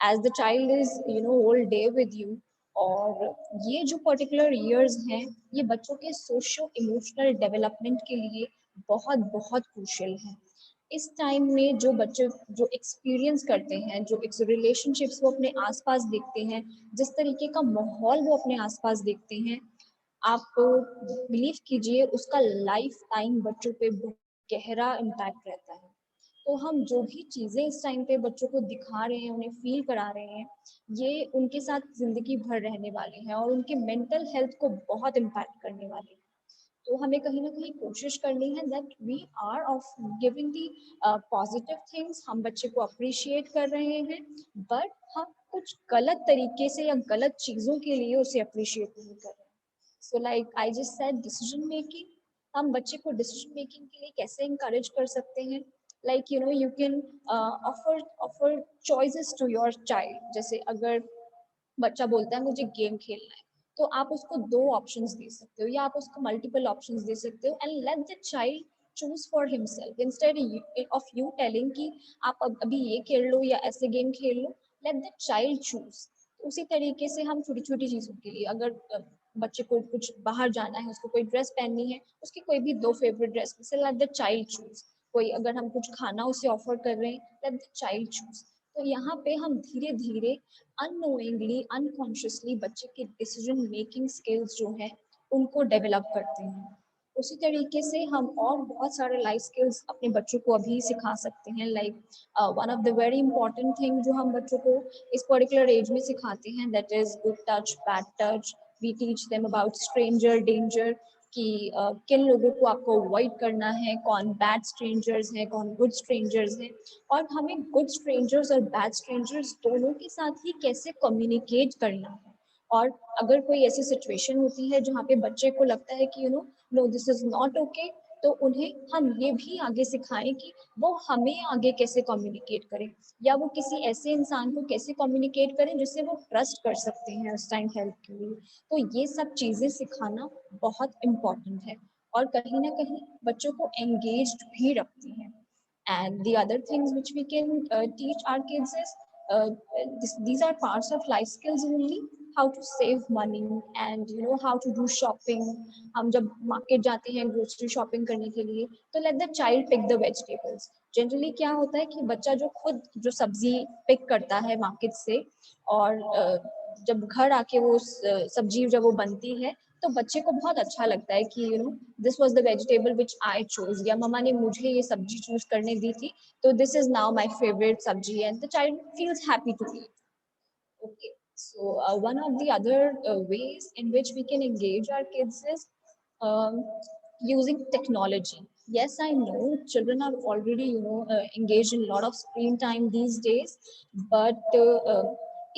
as the child is whole day with you. और ये जो पर्टिकुलर ईयर्स हैं ये बच्चों के सोशो इमोशनल डेवलपमेंट के लिए बहुत बहुत क्रूशियल है। इस टाइम में जो बच्चे जो एक्सपीरियंस करते हैं, जो रिलेशनशिप्स वो अपने आसपास देखते हैं, जिस तरीके का माहौल वो अपने आसपास देखते हैं, आप बिलीव कीजिए उसका लाइफ टाइम बच्चों पे बहुत गहरा इम्पैक्ट रहता है। तो हम जो भी चीज़ें इस टाइम पे बच्चों को दिखा रहे हैं, उन्हें फील करा रहे हैं, ये उनके साथ जिंदगी भर रहने वाले हैं और उनके मेंटल हेल्थ को बहुत इम्पैक्ट करने वाले हैं। तो हमें कहीं ना कहीं कोशिश करनी है that we are of giving the positive things. हम बच्चे को अप्रिशिएट कर रहे हैं, बट हम कुछ गलत तरीके से या गलत चीज़ों के लिए उसे अप्रिशिएट नहीं कर रहे हैं। So like I just said, decision making. हम बच्चे को डिसीजन मेकिंग के लिए कैसे इंकरेज कर सकते हैं? Like you can offer choices to your child. जैसे अगर बच्चा बोलता है मुझे गेम खेलना है, तो आप उसको 2 ऑप्शंस दे सकते हो या आप उसको मल्टीपल ऑप्शंस दे सकते हो and let the child choose for himself instead of you telling कि आप अभी ये खेल लो या ऐसे गेम खेल लो। Let the child choose. उसी तरीके से हम छोटी छोटी चीज़ों के लिए, अगर बच्चे को कुछ बाहर जाना है, उसको कोई ड्रेस पहननी है, उसकी कोई भी 2 फेवरेट ड्रेस में से लेट द चाइल्ड चूज। कोई अगर हम कुछ खाना उसे ऑफर कर रहे हैं, लेट द चाइल्ड चूज। तो यहाँ पे हम धीरे धीरे अननोइंगली अनकॉन्शियसली बच्चे के डिसीजन मेकिंग स्किल्स जो हैं उनको डेवलप करते हैं। उसी तरीके से हम और बहुत सारे लाइफ स्किल्स अपने बच्चों को अभी सिखा सकते हैं। Like one of the very important thing जो हम बच्चों को इस पर्टिकुलर एज में सिखाते हैं, that is good touch, bad touch. We teach them about stranger, danger, कि किन लोगों को आपको अवॉइड करना है, कौन बैड स्ट्रेंजर्स हैं, कौन गुड स्ट्रेंजर्स हैं, और हमें गुड स्ट्रेंजर्स और बैड स्ट्रेंजर्स दोनों के साथ ही कैसे कम्युनिकेट करना है। और अगर कोई ऐसी सिचुएशन होती है जहाँ पे बच्चे को लगता है कि no this is not okay, तो उन्हें हम ये भी आगे सिखाएं कि वो हमें आगे कैसे कम्युनिकेट करें, या वो किसी ऐसे इंसान को कैसे कम्युनिकेट करें जिससे वो ट्रस्ट कर सकते हैं उस टाइम हेल्प के लिए। तो ये सब चीज़ें सिखाना बहुत इम्पोर्टेंट है और कहीं ना कहीं बच्चों को एंगेज्ड भी रखती हैं। And the other things which we can teach our kids is these are parts of life skills only. How to save money and how to do shopping. हम जब मार्केट जाते हैं ग्रोसरी शॉपिंग करने के लिए, तो let the child pick the vegetables. Generally क्या होता है कि बच्चा जो खुद जो सब्जी पिक करता है मार्केट से, और जब घर आके वो सब्जी जब वो बनती है, तो बच्चे को बहुत अच्छा लगता है कि this was the vegetable which I chose, या मम्मा ने मुझे ये सब्जी चूज करने दी थी, तो this is now my favourite sabzi, and the child feels happy to eat. Okay, so one of the other ways in which we can engage our kids is um, using technology. Yes, I know children are already engaged in a lot of screen time these days, but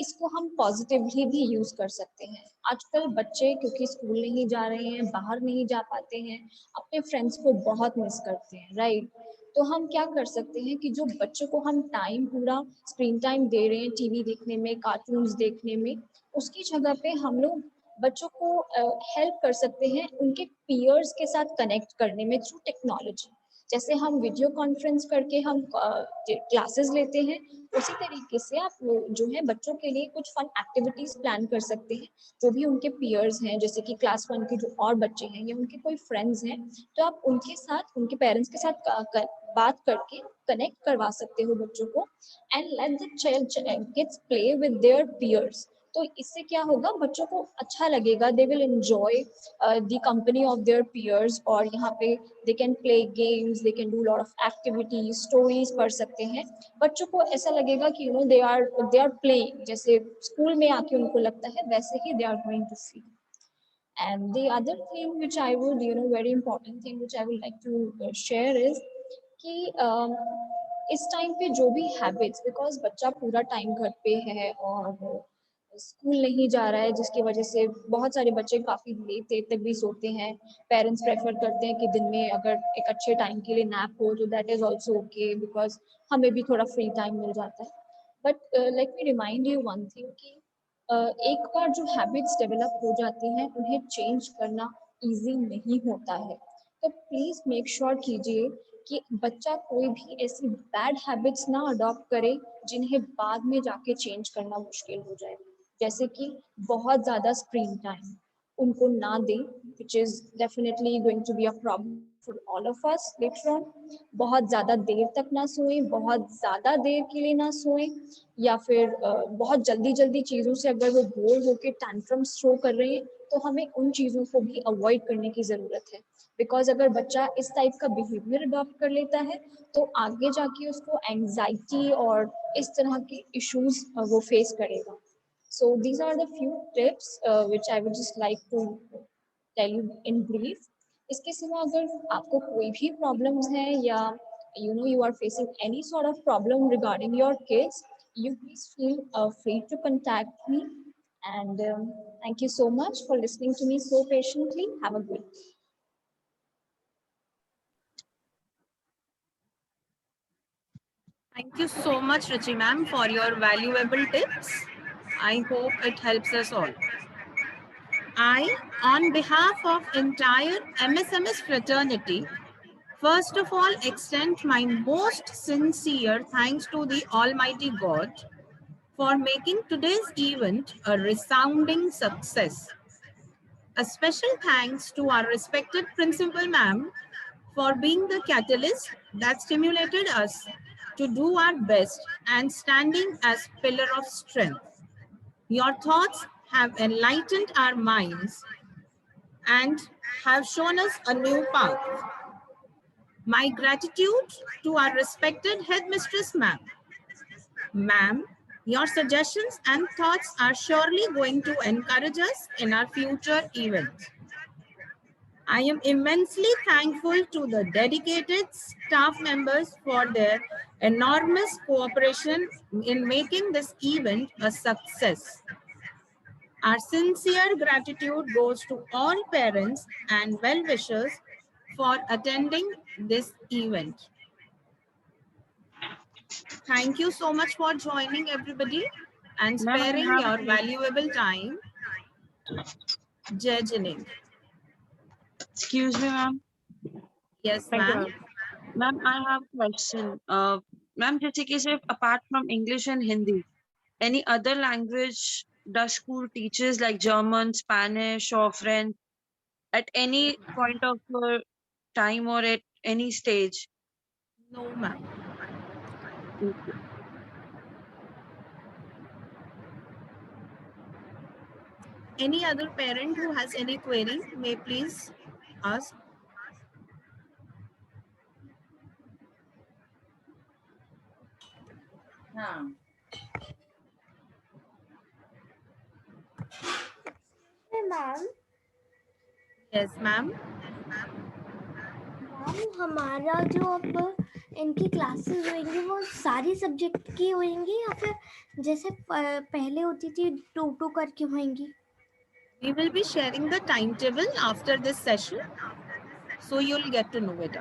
इसको हम positively भी use कर सकते हैं। आजकल बच्चे क्योंकि school नहीं जा रहे हैं, बाहर नहीं जा पाते हैं, अपने फ्रेंड्स को बहुत मिस करते हैं, राइट? तो हम क्या कर सकते हैं कि जो बच्चों को हम टाइम पूरा स्क्रीन टाइम दे रहे हैं टीवी देखने में, कार्टून्स देखने में, उसकी जगह पे हम लोग बच्चों को हेल्प कर सकते हैं उनके पीयर्स के साथ कनेक्ट करने में थ्रू टेक्नोलॉजी। जैसे हम वीडियो कॉन्फ्रेंस करके हम क्लासेस लेते हैं, उसी तरीके से आप जो है बच्चों के लिए कुछ फन एक्टिविटीज प्लान कर सकते हैं। जो भी उनके पीयर्स हैं, जैसे कि क्लास 1 के जो और बच्चे हैं या उनके कोई फ्रेंड्स हैं, तो आप उनके साथ, उनके पेरेंट्स के साथ बात करके कनेक्ट करवा सकते हो बच्चों को, and let the child kids play with their peers. तो इससे क्या होगा, बच्चों को अच्छा लगेगा, they will enjoy the company of their peers, और यहाँ पे they can play games, they can do lot of activities, stories पढ़ सकते हैं। बच्चों को ऐसा लगेगा कि दे आर प्लेइंग, जैसे स्कूल में आके उनको लगता है वैसे ही they are going to feel. And the other thing which I would, very important thing which I would like to share is कि इस टाइम पे जो भी हैबिट्स, बिकॉज बच्चा पूरा टाइम घर पे है और स्कूल नहीं जा रहा है, जिसकी वजह से बहुत सारे बच्चे काफ़ी देर तक भी सोते हैं। पेरेंट्स प्रेफर करते हैं कि दिन में अगर एक अच्छे टाइम के लिए नैप हो तो that is also okay, because हमें भी थोड़ा फ्री टाइम मिल जाता है। But let me remind you one thing कि एक बार जो हैबिट्स डेवलप हो जाती हैं उन्हें चेंज करना ईजी नहीं होता है। तो प्लीज़ मेक श्योर कीजिए कि बच्चा कोई भी ऐसी बैड हैबिट्स ना अडॉप्ट करे जिन्हें बाद में जाके चेंज करना मुश्किल हो जाए। जैसे कि बहुत ज़्यादा स्क्रीन टाइम उनको ना दें, which is definitely going to be a problem for all of us later on. बहुत ज़्यादा देर तक ना सोएं, बहुत ज़्यादा देर के लिए ना सोएं, या फिर बहुत जल्दी जल्दी चीज़ों से अगर वो बोर होकर टैंट्रम्स थ्रो कर रहे हैं तो हमें उन चीज़ों को भी अवॉइड करने की ज़रूरत है। बिकॉज अगर बच्चा इस टाइप का बिहेवियर अडॉप्ट कर लेता है तो आगे जाके उसको एंग्जाइटी और इस तरह के इश्यूज वो फेस करेगा। So these are the few tips which I would just like to tell you in brief. इसके सिवा अगर आपको कोई भी problems हैं या you are facing any sort of problem regarding your kids, you please feel free to contact me. And thank you so much for listening to me so patiently. Have a good day. Thank you so much, Ruchi ma'am, for your valuable tips. I hope it helps us all. I, on behalf of entire MSMS fraternity, first of all extend my most sincere thanks to the Almighty God for making today's event a resounding success. A special thanks to our respected principal ma'am for being the catalyst that stimulated us to do our best and standing as pillar of strength. Your thoughts have enlightened our minds and have shown us a new path. My gratitude to our respected headmistress ma'am. Ma'am, your suggestions and thoughts are surely going to encourage us in our future events. I am immensely thankful to the dedicated staff members for their enormous cooperation in making this event a success. Our sincere gratitude goes to all parents and well-wishers for attending this event. Thank you so much for joining, everybody, and Ma'am, I sparing have a your question. valuable time. Jai Jinesh. Excuse me, ma'am. Yes, Thank you, ma'am. ma'am. Ma'am, I have a question. Ma'am, just in case if apart from English and Hindi, any other language does school teaches like German, Spanish, or French at any point of time or at any stage? No, ma'am. Any other parent who has any query may please ask. Ma'am Yes, ma'am. Ma'am हमारा जो अब इनकी classes होंगी वो सारी subject की होंगी या फिर जैसे पहले होती थी 2-2 करके होंगी? We will be sharing the timetable after this session, so you'll get to know it.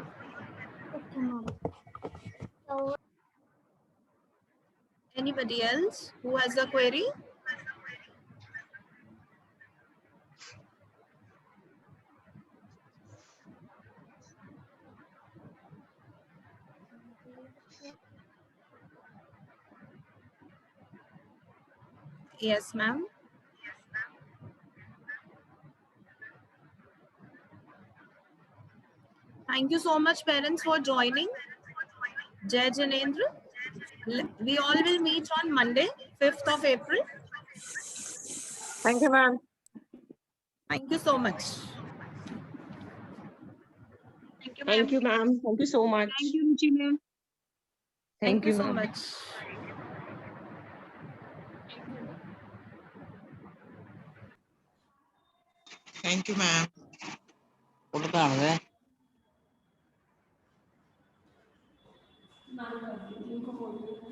Okay, ma'am. So, Anybody else who has a query? Yes, ma'am. Thank you so much, parents, for joining. Jai Janendra. We all will meet on Monday, 5th of April. Thank you, ma'am. Thank you so much. Thank you, ma'am. Thank you so much. Thank you, Ruchi ma'am. Thank you so ma'am. much. Thank you, ma'am. इनको बोल दिया